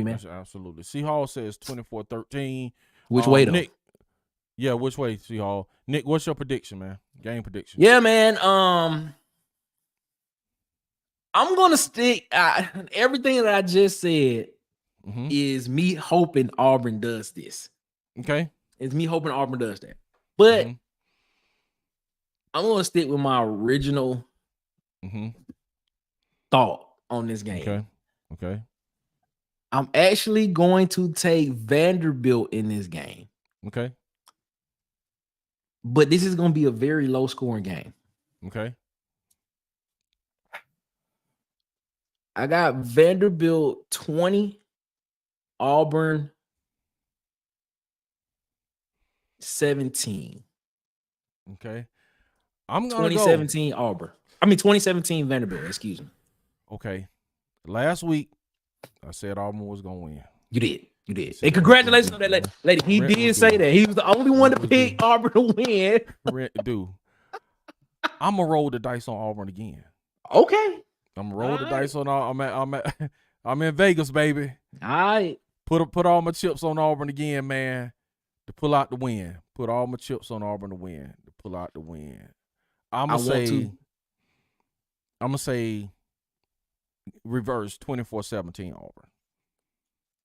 man. Absolutely. Seahall says 24-13. Which way though? Nick? Yeah, which way, Seahall? Nick, what's your prediction, man? Game prediction. Yeah, man. I'm gonna stick. Everything that I just said is me hoping Auburn does this. Okay. It's me hoping Auburn does that. But I'm going to stick with my original thought on this game. Okay. I'm actually going to take Vanderbilt in this game. Okay. But this is going to be a very low scoring game. Okay. I got Vanderbilt 20, Auburn 17. Okay. I'm going 2017 Auburn. 2017 Vanderbilt, excuse me. Okay. Last week, I said Auburn was going to win. You did. And congratulations on that lady. He did say that. He was the only one to pick Auburn to win. Dude, I'm going to roll the dice on Auburn again. Okay. I'm going to roll the dice on I'm in Vegas, baby. All right. Put all my chips on Auburn again, man. To pull out the win. Put all my chips on Auburn to win. To pull out the win. I'm going to say reverse 24-17 Auburn.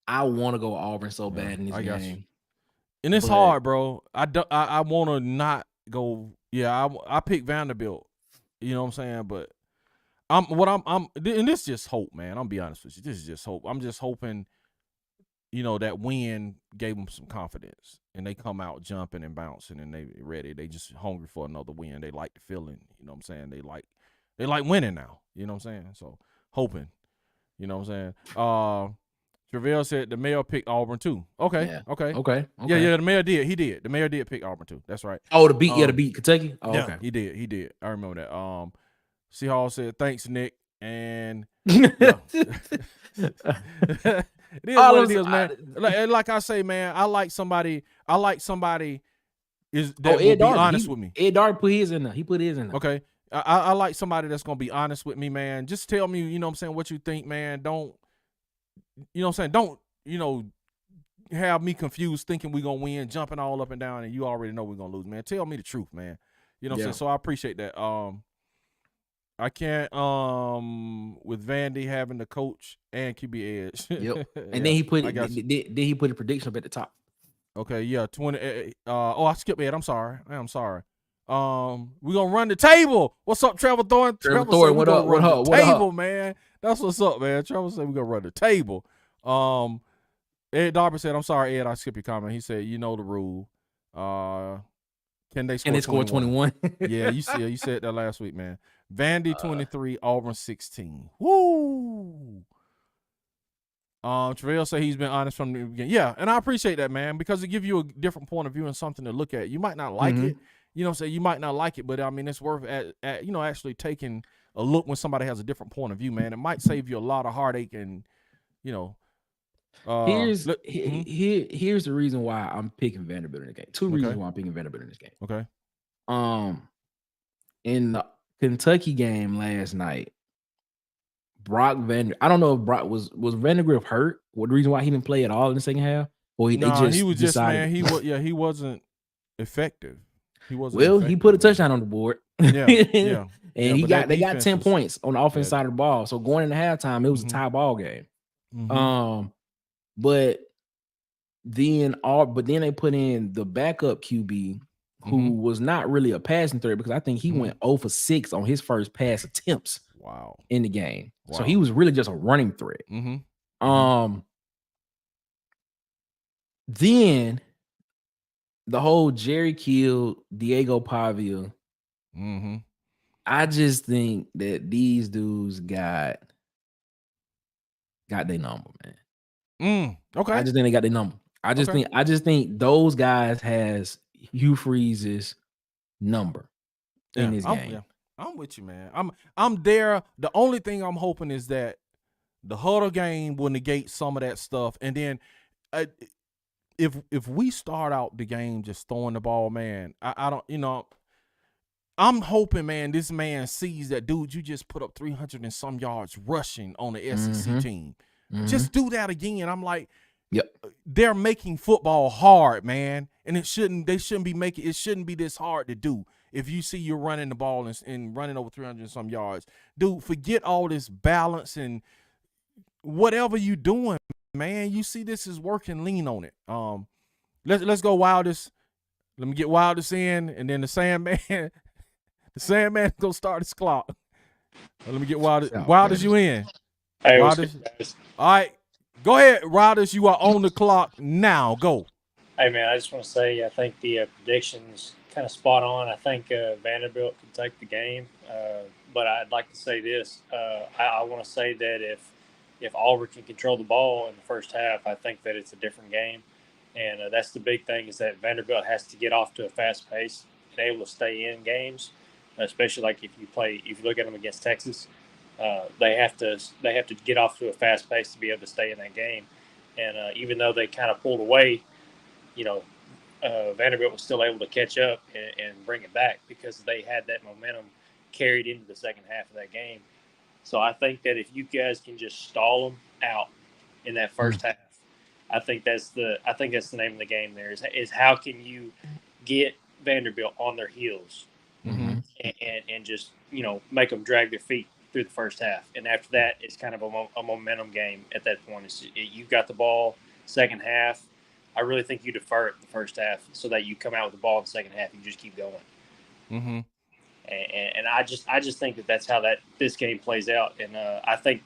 I want to go Auburn so bad in this game. And it's hard, bro. I want to not go. Yeah, I pick Vanderbilt. You know what I'm saying? But and this is just hope, man. I'm be honest with you. This is just hope. I'm just hoping, that win gave them some confidence, and they come out jumping and bouncing, and they ready. They just hungry for another win. They like the feeling. You know what I'm saying? They like winning now. You know what I'm saying? So hoping. You know what I'm saying? Travell said the mayor picked Auburn too. Okay. Yeah. Okay. Yeah. The mayor did. He did. The mayor did pick Auburn too. That's right. Oh, to beat Kentucky. Oh, yeah, okay. He did. I remember that. Seahall said thanks, Nick, and it is what it is, man. Like I say, man, I like somebody that will be honest with me. Ed Darby put his in there. He put his in there. Okay. I like somebody that's gonna be honest with me, man. Just tell me, you know what I'm saying, what you think, man. Don't, you know what I'm saying, don't, you know, have me confused thinking we're gonna win, jumping all up and down, and you already know we're gonna lose, man. Tell me the truth, man. You know what I'm saying? So I appreciate that. I can't with Vandy having the coach and QB edge. Yep. And then he put he put a prediction up at the top. Okay, yeah, 20. I skipped Ed. I'm sorry. We're gonna run the table. What's up, Trevor Thorne? Trevor Thorne, what up? What up? Table, man. That's what's up, man. Trevor said we're gonna run the table. Ed Darby said, I'm sorry, Ed, I skipped your comment. He said, you know the rule. Can they score 21? Yeah, you said that last week, man. Vandy 23, Auburn 16. Woo! Travell said he's been honest from the beginning. Yeah, and I appreciate that, man, because it gives you a different point of view and something to look at. You might not like it. You know what I'm saying? You might not like it, but I mean, it's worth actually taking a look when somebody has a different point of view, man. It might save you a lot of heartache and, you know. Here's the reason why I'm picking Vanderbilt in the game. Two reasons why I'm picking Vanderbilt in this game. Okay. In the Kentucky game last night, I don't know if Brock was Vandergriff hurt. What the reason why he didn't play at all in the second half? Or he wasn't effective. He put a touchdown on the board. Yeah. And they got 10 points on the offense side of the ball. So going into halftime, it was a tie ball game. But then they put in the backup QB who was not really a passing threat because I think he went 0 for 6 on his first pass attempts. Wow. In the game. Wow. So he was really just a running threat. Then the whole Jerry Kill, Diego Pavia. I just think that these dudes got their number, man. Okay. I just think they got their number. I just think those guys has Hugh Freeze's number in this game. Yeah. I'm with you, man. I'm there. The only thing I'm hoping is that the huddle game will negate some of that stuff, and then if we start out the game just throwing the ball, man, I don't, you know, I'm hoping, man, this man sees that, dude, you just put up 300 and some yards rushing on the SEC team. Just do that again. I'm like, they're making football hard, man, and it shouldn't be this hard to do. If you see you're running the ball and running over 300 and some yards, dude, forget all this balance and whatever you doing, man. You see this is working, lean on it. Let's go Wildest. Let me get Wildest in, and then the Sandman gonna start his clock. Let me get Wildest. Wildest, you in? Hey, Wildest. All right, go ahead, Wildest. You are on the clock now. Go. Hey, man, I just want to say I think the predictions kind of spot on. I think Vanderbilt can take the game, but I'd like to say this. I want to say that if Auburn can control the ball in the first half, I think that it's a different game, and that's the big thing is that Vanderbilt has to get off to a fast pace and able to stay in games, especially like if you look at them against Texas, they have to get off to a fast pace to be able to stay in that game, and even though they kind of pulled away, you know. Vanderbilt was still able to catch up and bring it back because they had that momentum carried into the second half of that game. So I think that if you guys can just stall them out in that first half, I think that's the name of the game. There is how can you get Vanderbilt on their heels and just make them drag their feet through the first half, and after that it's kind of a momentum game at that point. You've got the ball second half. I really think you defer it the first half so that you come out with the ball in the second half and you just keep going. And I just think that that's how this game plays out. And I think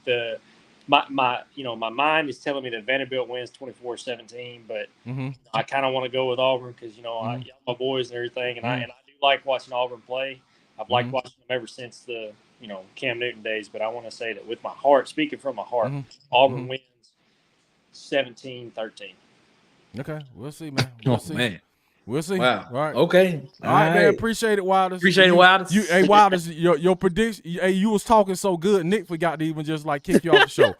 my mind is telling me that Vanderbilt wins 24-17, but I kind of want to go with Auburn because y'all my boys and everything, and I do like watching Auburn play. I've liked watching them ever since the Cam Newton days. But I want to say that with my heart, speaking from my heart, Auburn wins 17-13. Okay, we'll see, man. We'll see. We'll see. Wow. All right. Okay. All right, man. Appreciate it, Wilders. Appreciate it, Wilders. Hey, Wilders, your prediction. Hey, you was talking so good. Nick forgot to even just like kick you off the show.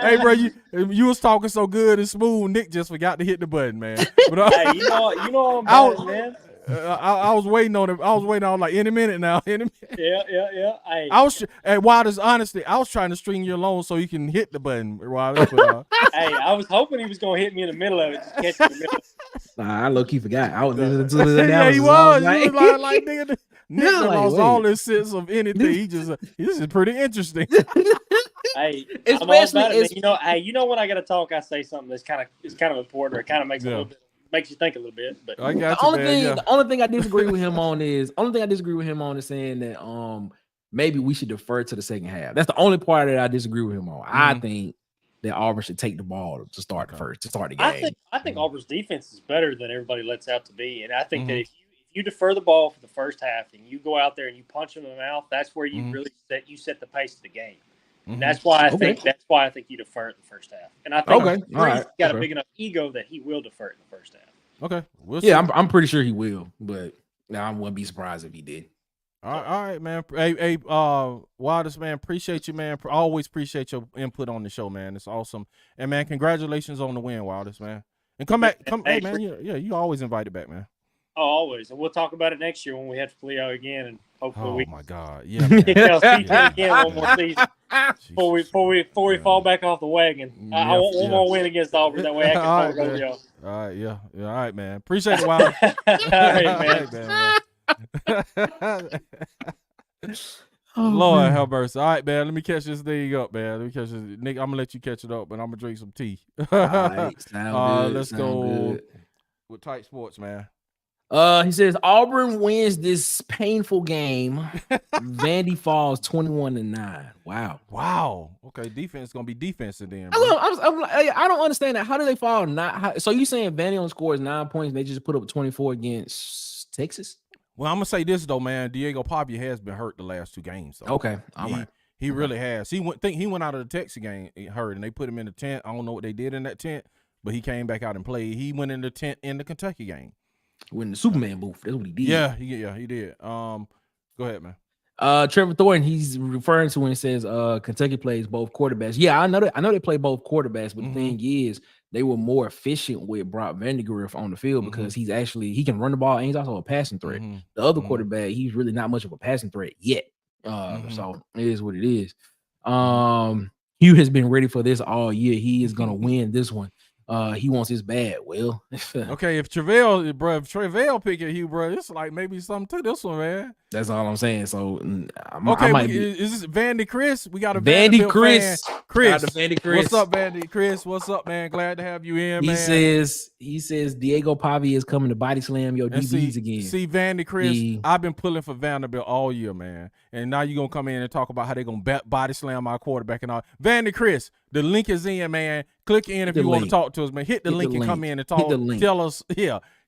Hey, bro, you was talking so good and smooth. Nick just forgot to hit the button, man. But, hey, you know I'm bad, man. I was waiting on it. I was waiting on like any minute now. Any minute. Yeah. Hey, Wilders, honestly, I was trying to string you along so you can hit the button, Wilders. But, hey, I was hoping he was gonna hit me in the middle of it. Just catch me in the middle. Nah, I low-key forgot. I was listening to the yeah, analysis. he was. Like, He was like nigga, Nick lost wait. all his sense of anything. This is pretty interesting. Hey, especially I'm all about it, you know when I gotta talk, I say something that's kind of important, or it kind of makes a little bit. Makes you think a little bit, but I got the only thing I disagree with him on is saying that maybe we should defer to the second half. That's the only part that I disagree with him on. Mm-hmm. I think that Auburn should take the ball to start the game. I think Auburn's defense is better than everybody lets out to be, and I think that if you defer the ball for the first half and you go out there and you punch them in the mouth, that's where you really set the pace of the game. And that's why I think you defer it in the first half. And I think he's got a big enough ego that he will defer it in the first half. Okay. We'll see. I'm pretty sure he will, but I wouldn't be surprised if he did. All right, man. Hey, Wildest, man, appreciate you, man. Always appreciate your input on the show, man. It's awesome. And man, congratulations on the win, Wildest, man. And come back. Hey, man. You always invited back, man. Oh, always. And we'll talk about it next year when we have to play out again, and hopefully my God, yeah, man. kick out again one more season before we fall back off the wagon. I want one more win against Auburn. That way I can go to y'all. All right, yeah. All right, man. Appreciate it, Wild. All right, man. Lord have mercy. All right, man. Let me catch this thing up, man. Nick, I'm gonna let you catch it up, but I'm gonna drink some tea. All right, sound good. Let's go with Tight Sports, man. He says Auburn wins this painful game. Vandy falls 21-9. Wow. Okay, defense is gonna be defensive then. I don't understand that. How do they fall? So you saying Vandy only scores 9 points and they just put up 24 against Texas? Well, I'm gonna say this though, man. Diego Pavia has been hurt the last 2 games. So okay, he really has. He went out of the Texas game hurt, and they put him in the tent. I don't know what they did in that tent, but he came back out and played. He went in the tent in the Kentucky game. When the Superman booth, that's what he did. Yeah, he did. Go ahead, man. Trevor Thornton, he's referring to when he says Kentucky plays both quarterbacks. Yeah, I know they play both quarterbacks, but the thing is, they were more efficient with Brock Vandegrift on the field because he can run the ball and he's also a passing threat. The other quarterback, he's really not much of a passing threat yet. So it is what it is. Hugh has been ready for this all year. He is gonna win this one. He wants his bad. Well, okay. If Trevell pick it, Hugh, bro, it's like maybe something to this one, man. That's all I'm saying. So, is this Vandy Chris? We got a Vandy Chris. Chris. What's up, Vandy Chris? What's up, man? Glad to have you in, man. He says Diego Pavia is coming to body slam your DBs again. See, Vandy Chris, I've been pulling for Vanderbilt all year, man. And now you're going to come in and talk about how they're going to body slam our quarterback and all. Vandy Chris, the link is in, man. Click in if you want to talk to us, man. Hit the link and come in and talk. Tell us,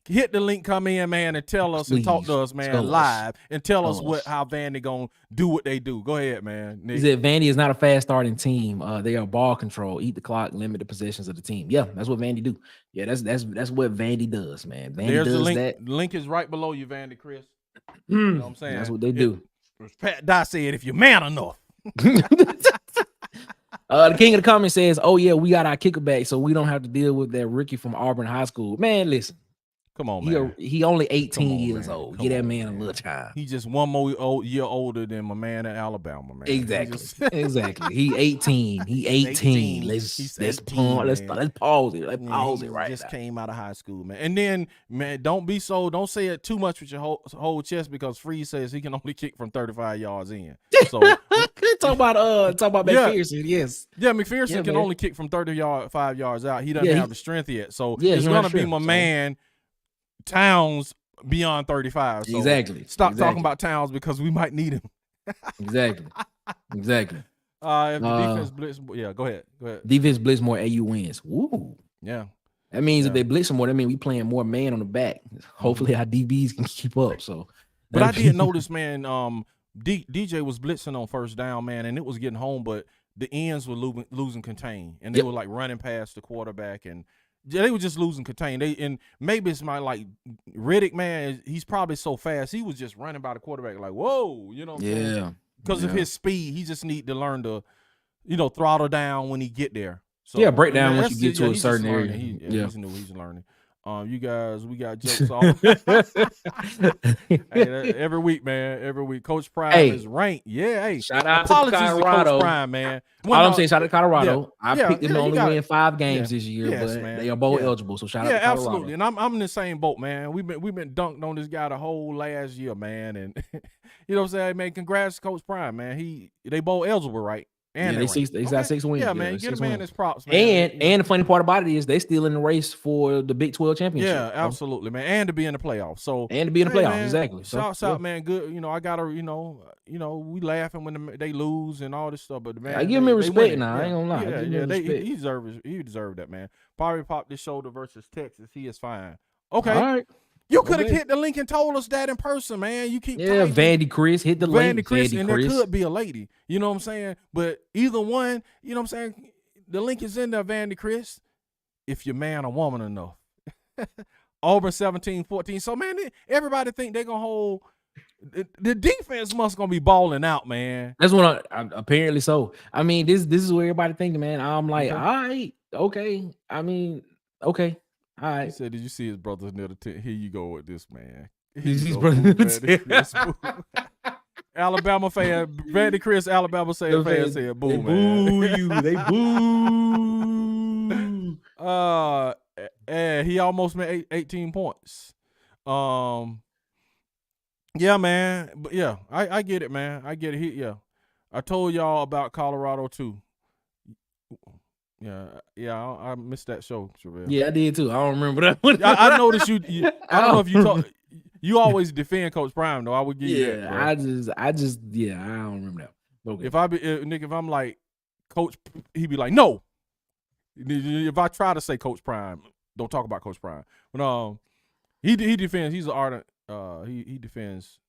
hit the link, come in, man, and tell us and talk to us, man, live, and tell us how Vandy gonna do what they do. Go ahead, man. Nick. He said Vandy is not a fast starting team. They are ball control, eat the clock, limit the possessions of the team. Yeah, that's what Vandy do. Yeah, that's what Vandy does, man. Vandy does link. that. The link is right below you, Vandy Chris. You know what I'm saying? That's what they do. Pat Dye said, if you're man enough. The king of the comments says, "Oh yeah, we got our kicker back, so we don't have to deal with that rookie from Auburn High School." Man, listen. Come on, man. He only 18 years old. Give that man a little time. He just one more year older than my man in Alabama, man. Exactly. He 18. He 18. Let's pause it. Let's pause it right now. Just came out of high school, man. And then, man, don't say it too much with your whole chest because Freeze says he can only kick from 35 yards in. So talk about McPherson, yes. Yeah, McPherson can only kick from 5 yards out. He doesn't have the strength yet. So it's gonna be my man Towns beyond 35. So stop talking about Towns because we might need him. Exactly. If the defense blitz, go ahead. Defense blitz more, AU wins. Woo. Yeah. That means if they blitz more, that means we playing more man on the back. Hopefully our DBs can keep up. So, but I did notice, man. DJ was blitzing on first down, man, and it was getting home, but the ends were losing contain, and they were like running past the quarterback and. They were just losing contain. And maybe it's like Riddick, man. He's probably so fast. He was just running by the quarterback like, whoa, you know what I'm saying? Because of his speed, he just need to learn to, throttle down when he get there. So break down once you get to a certain area. He's new. He's learning. You guys, we got jokes off. Hey, every week, man. Every week, Coach Prime is ranked. Yeah, hey. Shout out apologies to Colorado. Coach Prime, man. All I'm saying, shout out to Colorado. I picked them to only win 5 games this year, but they are bowl eligible. So shout out to Colorado. Yeah, absolutely. And I'm in the same boat, man. We've been dunked on this guy the whole last year, man. And you know what I'm saying, man. Congrats, Coach Prime, man. They bowl eligible, right? And they got 6 wins. Yeah, man. Get a man his props, man. And the funny part about it is they still in the race for the Big 12 championship. Yeah, absolutely, man. And to be in the playoffs. Man, exactly. Shouts out, man. Good. I gotta, we laughing when they lose and all this stuff. But man, I give him respect now. I ain't gonna lie. He deserves that, man. Probably popped his shoulder versus Texas. He is fine. Okay. All right. You could have hit the link and told us that in person, man. You keep Vandy Chris hit the link. Vandy Chris, and there could be a lady. You know what I'm saying? But either one, you know what I'm saying? The link is in there, Vandy Chris, if you're man or woman enough. Auburn 17-14. So, man, everybody think they're going to hold – the defense must going to be balling out, man. That's what apparently so. I mean, this is where everybody thinking, man. I'm like, all right, okay. I mean, okay. All right. He said, did you see his brothers near the tent? Here you go with this, man. His brothers Alabama fan, Vandy Chris, Alabama fan said, boo, man. Boo you. They boo. And he almost made 18 points. Yeah, man. But yeah, I get it, man. I get it. I told y'all about Colorado too. Yeah, I missed that show, Travell. Yeah, I did too. I don't remember that one. I noticed you. I don't know if you talk. You always defend Coach Prime, though. I would give you that. Bro. I don't remember that. Okay. Nick, if I'm like Coach, he'd be like, no. If I try to say Coach Prime, don't talk about Coach Prime. But he defends. He's an ardent. He defends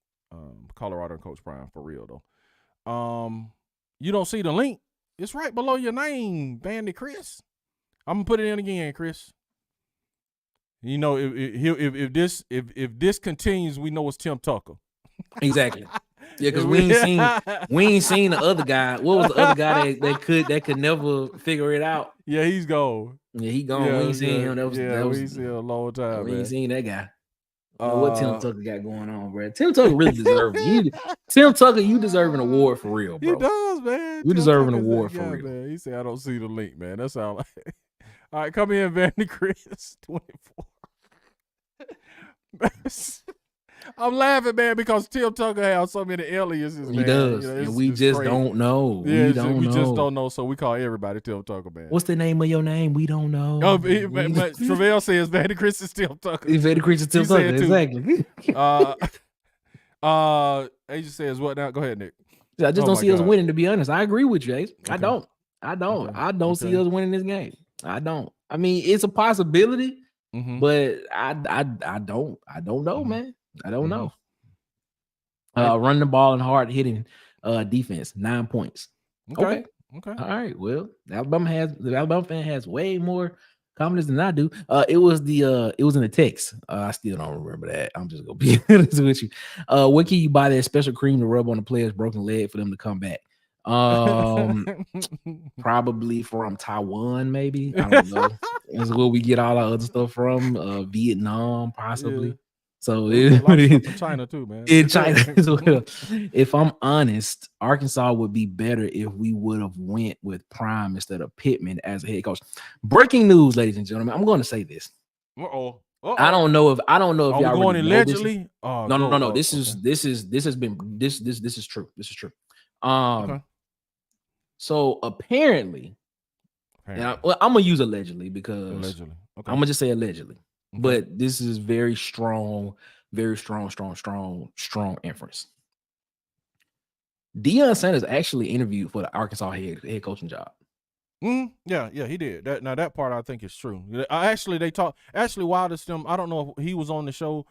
Colorado and Coach Prime for real though. You don't see the link. It's right below your name, Vandy Chris. I'm gonna put it in again, Chris. If this continues, we know it's Tim Tucker. Exactly. Yeah, because we ain't seen the other guy. What was the other guy that could never figure it out? Yeah, he's gone. Yeah, he gone. We ain't seen him. We ain't seen him a long time. We ain't seen that guy. What Tim Tucker got going on, bro? Tim Tucker really deserves it. Tim Tucker, you deserve an award for real, bro. He does, man. You deserve an award for real. Man. He said, I don't see the link, man. That's how. All right, come in, Vandy Chris, 24. I'm laughing, man, because Tim Tucker has so many aliases, man. He does, and we just crazy. Don't know. Yeah, we just don't know, so we call everybody Tim Tucker, man. What's the name of your name? We don't know. Travell says Vandy Chris is Tim Tucker. Vandy Chris is Tim Tucker, exactly. Asia says what now? Go ahead, Nick. I just don't see us winning, to be honest. I agree with you, Ace. Okay. I don't see us winning this game. I don't. I mean, it's a possibility, but I don't know, man. I don't know. Run the ball and hard hitting defense, 9 points. Okay. All right. Well, the Alabama fan has way more confidence than I do. It was in the text. I still don't remember that. I'm just gonna be honest with you. What can you buy that special cream to rub on the player's broken leg for them to come back? Probably from Taiwan, maybe. I don't know. That's where we get all our other stuff from. Vietnam, possibly. Yeah. So China too, man. In China as well. If I'm honest, Arkansas would be better if we would have went with Prime instead of Pittman as a head coach. Breaking news, ladies and gentlemen. I'm going to say this. I don't know if y'all going really allegedly. No. This is true. This is true. So apparently. I'm gonna use allegedly because I'm gonna just say allegedly. But this is very strong inference. Deion Sanders actually interviewed for the Arkansas head coaching job. Yeah, he did. That part I think is true. While this I don't know if he was on the show.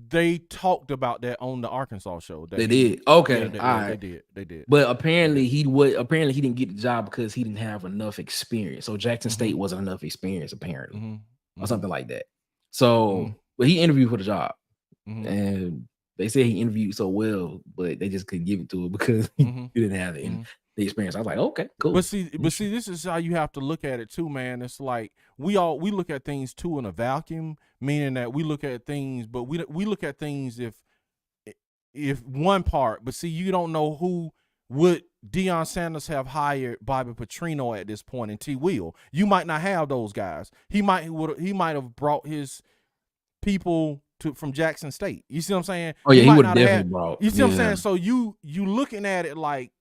They talked about that on the Arkansas show. They did. Okay, yeah, all right. They did. But apparently he didn't get the job because he didn't have enough experience. So Jackson State wasn't enough experience, apparently, or something like that. So, but he interviewed for the job, and they said he interviewed so well, but they just couldn't give it to him because he didn't have the experience. I was like, okay, cool. But see, this is how you have to look at it too, man. It's like we look at things too in a vacuum, meaning that we look at things, but we look at things if one part. But see, you don't know who would Deion Sanders have hired Bobby Petrino at this point in T. Will. You might not have those guys. He might have brought his people from Jackson State. You see what I'm saying? Oh yeah, he would have definitely brought. You see what I'm saying? So you looking at it like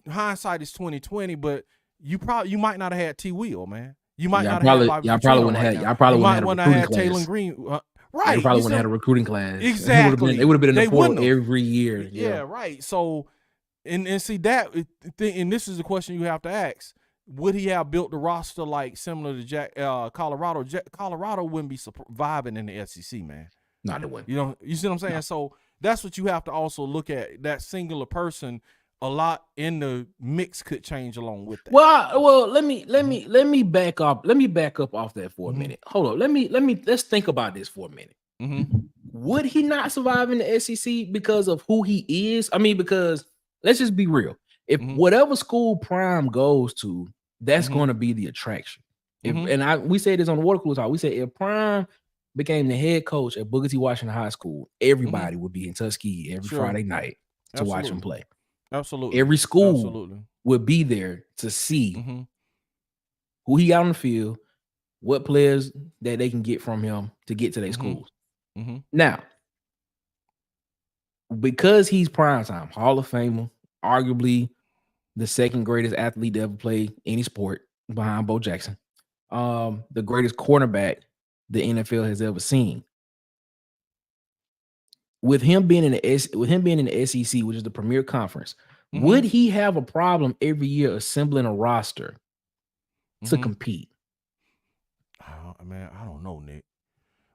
hindsight is 20/20, but you might not have had T. Will, man. You might not have had Bobby Y'all probably wouldn't have had Taylor Green. Right. They probably wouldn't have had a recruiting class. Exactly. They would have been in the portal every year. Yeah, right. So and see that, and this is the question you have to ask. Would he have built the roster like similar to Colorado? Colorado wouldn't be surviving in the SEC, man. Not the win. You see what I'm saying? No. So that's what you have to also look at. That singular person, a lot in the mix could change along with that. Well, let me back up. Let me back up off that for a minute. Hold on. Let's think about this for a minute. Would he not survive in the SEC because of who he is? I mean, because let's just be real. If whatever school Prime goes to, that's going to be the attraction. We said this on the Water Cooler Talk. We said if Prime became the head coach at Booker T. Washington High School, everybody would be in Tuskegee every Friday night to watch him play. Absolutely. Every school would be there to see who he got on the field, what players that they can get from him to get to their schools. Now, because he's primetime, Hall of Famer, arguably the second greatest athlete to ever play any sport behind Bo Jackson, the greatest cornerback the NFL has ever seen. With him being in the SEC, which is the premier conference, would he have a problem every year assembling a roster to compete? Oh, man, I don't know, Nick.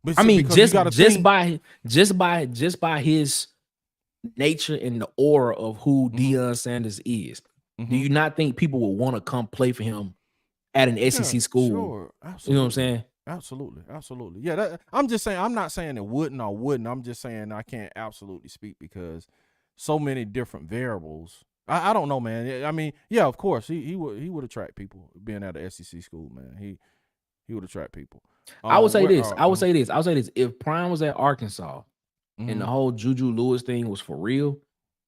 But I mean, just by his nature and the aura of who Deion Sanders is, do you not think people would want to come play for him at an SEC school? Sure, absolutely. You know what I'm saying? Absolutely. Yeah, I'm just saying. I'm not saying it wouldn't or wouldn't. I'm just saying I can't absolutely speak because so many different variables. I don't know, man. I mean, yeah, of course he would attract people being at an SEC school, man. He would attract people. I would say this. If Prime was at Arkansas and the whole Juju Lewis thing was for real,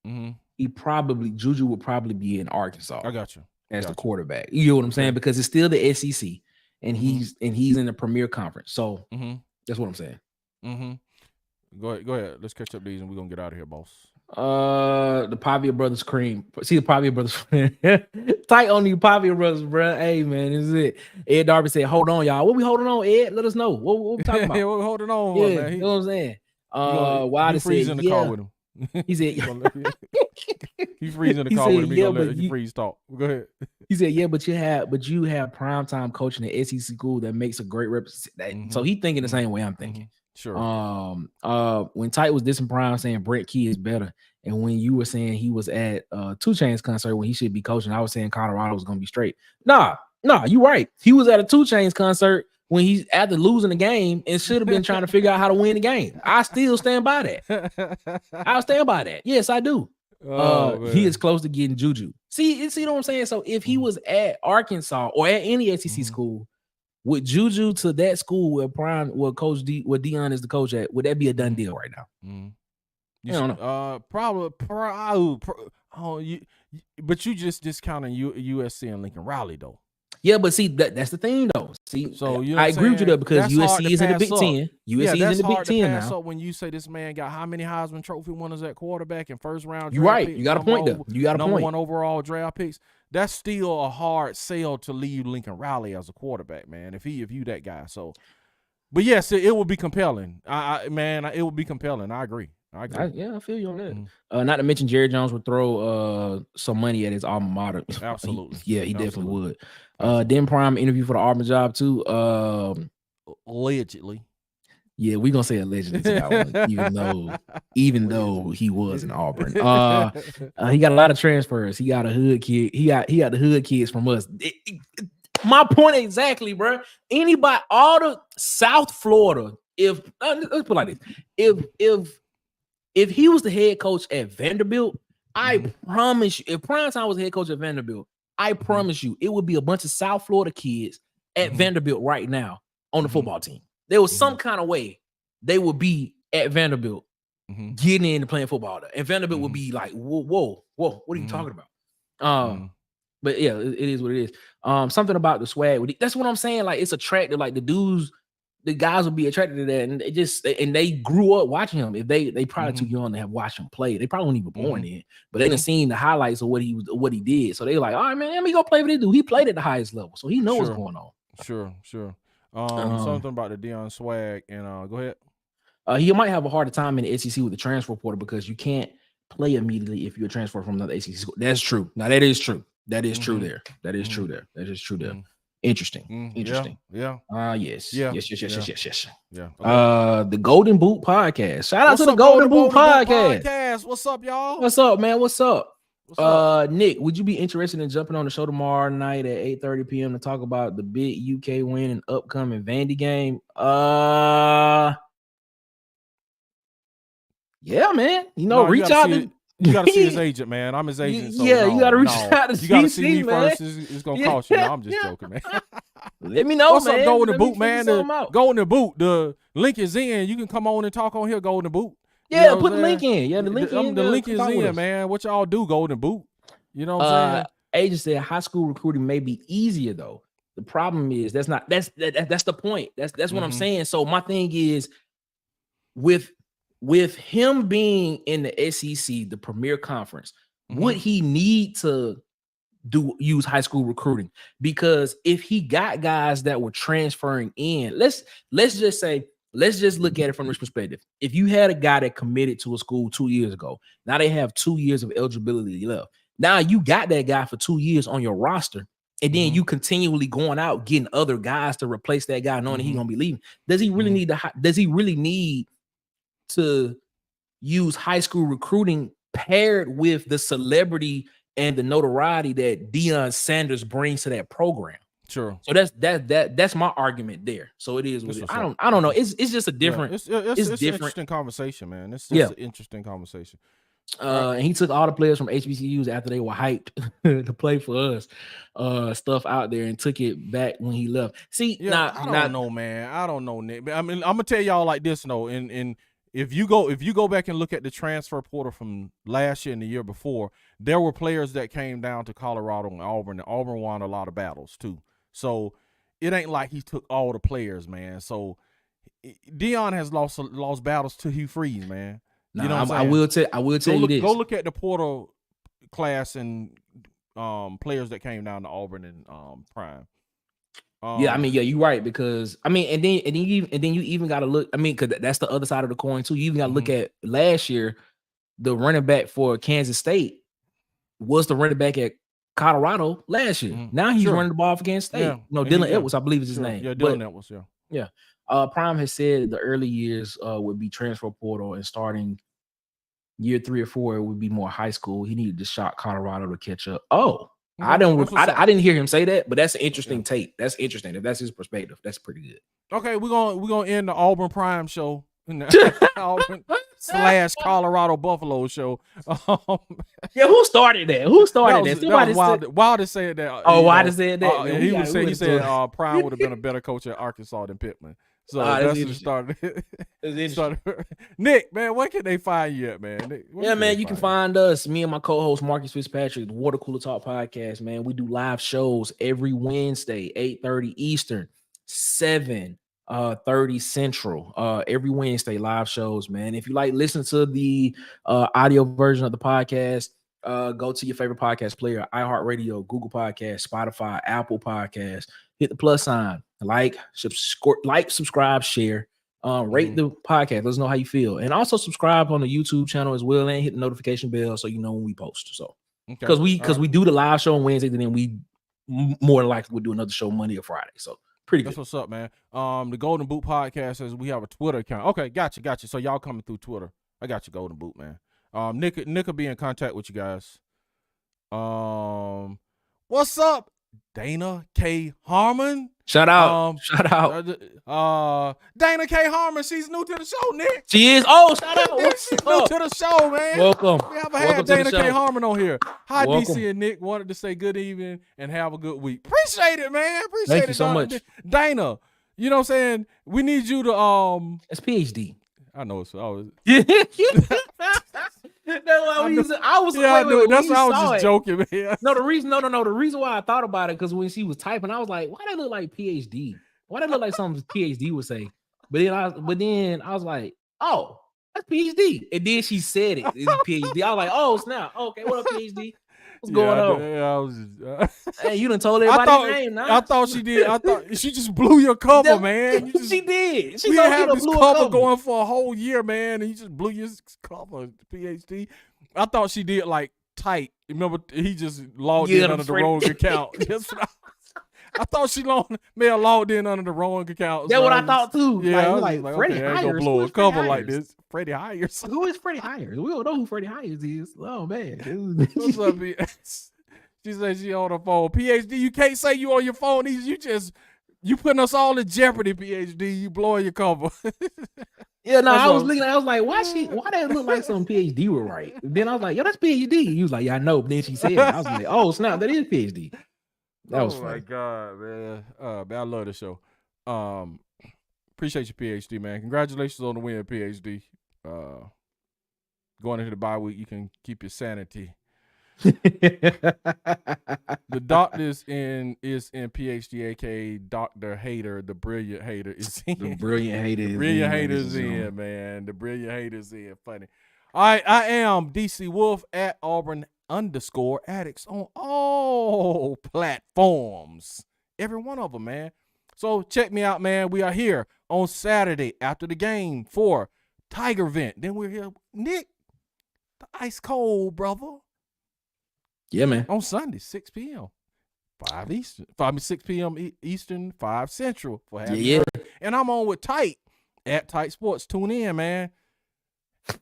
Juju would probably be in Arkansas. I got you. As the quarterback. You know what I'm saying? Because it's still the SEC and he's in the premier conference. So that's what I'm saying. Go ahead. Let's catch up these and we're gonna get out of here, boss. The Pavia Brothers cream. See the Pavia Brothers. Tight on you, Pavia Brothers, bro. Hey man, this is it. Ed Darby said, "Hold on, y'all. What we holding on, Ed? Let us know. What we talking about? Yeah, we're holding on. Yeah, man. You know what I'm saying? Wilder said, in the car with him. He said, "You freeze in the car with him. He gonna let you freeze talk." Go ahead. He said, "Yeah, but you have primetime coaching at SEC school that makes a great representation." So he thinking the same way I'm thinking. Sure. When Tight was dissing Prime saying Brent Key is better, and when you were saying he was at 2 Chainz concert when he should be coaching, I was saying Colorado was gonna be straight. Nah, you right. He was at a 2 Chainz concert when he's after losing the game and should have been trying to figure out how to win the game. I still stand by that. I'll stand by that. Yes, I do. He is close to getting Juju. See what I'm saying? So if he was at Arkansas or at any SEC school, with Juju to that school where Deion is the coach at, would that be a done deal right now? I don't know. Probably. But you just discounting USC and Lincoln Riley though. Yeah, but see that's the thing though. See, so you know I agree with you there because USC is in the Big Ten. USC is in the Big Ten now. So when you say this man got how many Heisman Trophy winners at quarterback and first round, you're right. You got a point there. You got a number point. 1 overall draft picks. That's still a hard sell to leave Lincoln Riley as a quarterback, man. If you that guy, so. But yes, it would be compelling. It would be compelling. I agree. I feel you on that. Not to mention Jerry Jones would throw some money at his alma mater. Absolutely. He definitely would. Den Prime interview for the Auburn job too. Allegedly. Yeah, we're gonna say allegedly to that one, even though he was in Auburn. He got a lot of transfers. He got a hood kid. He got the hood kids from us. My point exactly, bro. Anybody, all the South Florida. If let's put it like this, if he was the head coach at Vanderbilt, I promise you, if Primetime was the head coach at Vanderbilt, I promise you, it would be a bunch of South Florida kids at Vanderbilt right now on the football team. There was some kind of way they would be at Vanderbilt getting in and playing football there. And Vanderbilt would be like, whoa, what are you talking about? But yeah, it is what it is. Something about the swag. That's what I'm saying. Like, it's attractive. Like, the guys will be attracted to that, and they grew up watching him. If they probably too young to have watched him play. They probably weren't even born in, but they done seen the highlights of what he did. So they like, all right, man, let me go play with this dude. He played at the highest level, so he knows what's going on. Sure. Something about the Deion swag, and go ahead. He might have a harder time in the SEC with the transfer portal because you can't play immediately if you're a transfer from another SEC school. That's true. Now that is true. That is true there. That is true there. That is true there. Interesting. Yeah. Yes. Yeah. The Golden Boot Podcast. Shout out to the Golden Boot Podcast. What's up, y'all? What's up, man? What's up? Nick, would you be interested in jumping on the show tomorrow night at 8:30 p.m. to talk about the big UK win and upcoming Vandy game? Yeah, man. Reach out to. You gotta see his agent, man. I'm his agent. So you gotta reach out to you gotta see me man. first. It's gonna cost you. No, I'm just joking, man. Let me know. What's man. up, Golden Boot, man? Golden Boot. The link is in. You can come on and talk on here, Golden Boot. Yeah, put the link in. Yeah, the link in. The link is in, man. What y'all do, Golden Boot? You know what I'm saying? Agent said high school recruiting may be easier though. The problem is that's the point. That's what I'm saying. So my thing is with him being in the SEC, the premier conference, would he need to use high school recruiting? Because if he got guys that were transferring in, let's just look at it from this perspective. If you had a guy that committed to a school 2 years ago, now they have 2 years of eligibility left. Now you got that guy for 2 years on your roster, and then you continually going out getting other guys to replace that guy, knowing that he's gonna be leaving. Does he really need to use high school recruiting paired with the celebrity and the notoriety that Deion Sanders brings to that program? Sure. So that's my argument there. So it is. I don't know. It's just a different. It's different. An interesting conversation, man. It's an interesting conversation. And he took all the players from HBCUs after they were hyped to play for us, stuff out there, and took it back when he left. See, I don't know, man. I don't know, Nick. I mean, I'm gonna tell y'all like this, though. And if you go back and look at the transfer portal from last year and the year before, there were players that came down to Colorado and Auburn. And Auburn won a lot of battles too. So it ain't like he took all the players, man. So Deion has lost battles to Hugh Freeze, man. You know I will tell you this. Go look at the portal class and players that came down to Auburn and Prime. You're right, because and then you even got to look. Because that's the other side of the coin too. You even got to look at last year. The running back for Kansas State was the running back at Colorado last year. Now he's running the ball for Kansas State. Dylan Edwards, I believe is his name. Yeah, Dylan Edwards. Yeah. Prime has said the early years would be transfer portal, and starting year 3 or 4 it would be more high school. He needed to shock Colorado to catch up. I didn't hear him say that, but that's an interesting take. That's interesting. If that's his perspective, that's pretty good. Okay, we're gonna end the Auburn Prime show. Auburn / Colorado Buffalo show. Who started that? Wilder said that. Wilder said that. He said Prime would have been a better coach at Arkansas than Pittman. So that's who started. Nick, man, where can they find you at, man? You can find us, me and my co-host Marcus Fitzpatrick, the Water Cooler Talk podcast, man. We do live shows every Wednesday, 8:30 Eastern, 7:30 Central. Every Wednesday, live shows, man. If you like listening to the audio version of the podcast, go to your favorite podcast player, iHeartRadio, Google Podcast, Spotify, Apple Podcast. Hit the plus sign, like, subscribe, share, rate the podcast. Let us know how you feel, and also subscribe on the YouTube channel as well, and hit the notification bell so you know when we post. So, because we do the live show on Wednesdays, and then we more likely will do another show Monday or Friday. So Pretty That's good. what's up, man. The Golden Boot podcast says we have a Twitter account. Okay, gotcha. So y'all coming through Twitter. I got you, Golden Boot, man. Nick will be in contact with you guys. What's up, Dana K. Harmon? Shout out. Dana K. Harmon, she's new to the show, Nick. She is. Oh, shout out. She's new to the show, man. Welcome. We haven't had Dana K. Harmon on here. Hi, Welcome. DC and Nick. Wanted to say good evening and have a good week. Appreciate it, man. Thank you so much. Dana, you know what I'm saying? We need you to It's PhD. I know it's always That's why I was that's why I was just joking, man. No, the reason why I thought about it, because when she was typing, I was like, why that look like PhD? Why that look like something PhD would say? But then I was like, oh, that's PhD. And then she said it's PhD. I was like, oh, snap. Okay, what up, PhD? What's going on? I was just, hey, you done told everybody name now. I thought she did. I thought she just blew your cover, man. She did. We had this cover going for a whole year, man, and you just blew your cover, PhD. I thought she did like tight. Remember, he just logged in under the wrong account. I thought she may have logged in under the wrong account. That's what I thought too. Yeah, like Freddie okay, I ain't gonna Hires. blow a cover like this. Freddie Hires. Who is Freddie Hires? We don't know who Freddie Hires is. Oh man. What's up, She said she on the phone. PhD, you can't say you on your phone. You putting us all in jeopardy, PhD. You blowing your cover. Yeah, no, I was like, why that look like some PhD would write? Then I was like, yo, that's PhD. He was like, yeah, I know. But then she said it. I was like, oh, snap, that is PhD. That was funny. My God, man. Man, I love the show. Appreciate you, PhD, man. Congratulations on the win, PhD. Going into the bye week, you can keep your sanity. The doctor is in PhD, aka Dr. Hater, the brilliant hater is in. The brilliant hater is in. The brilliant hater's in, man. The brilliant hater's in. Funny. All right, I am DC Wolf at Auburn _addicts on all platforms. Every one of them, man. So check me out, man. We are here on Saturday after the game for Tiger Vent. Then we're here, Nick, the ice cold brother. Yeah, man. On Sunday, 6 p.m. 6 p.m. Eastern, 5 Central. For yeah. And I'm on with Tight at Tight Sports. Tune in, man,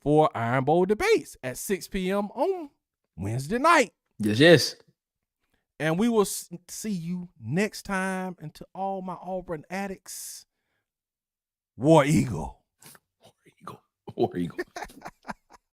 for Iron Bowl debates at 6 p.m. on Wednesday night. Yes. And we will see you next time. And to all my Auburn addicts, War Eagle. War Eagle.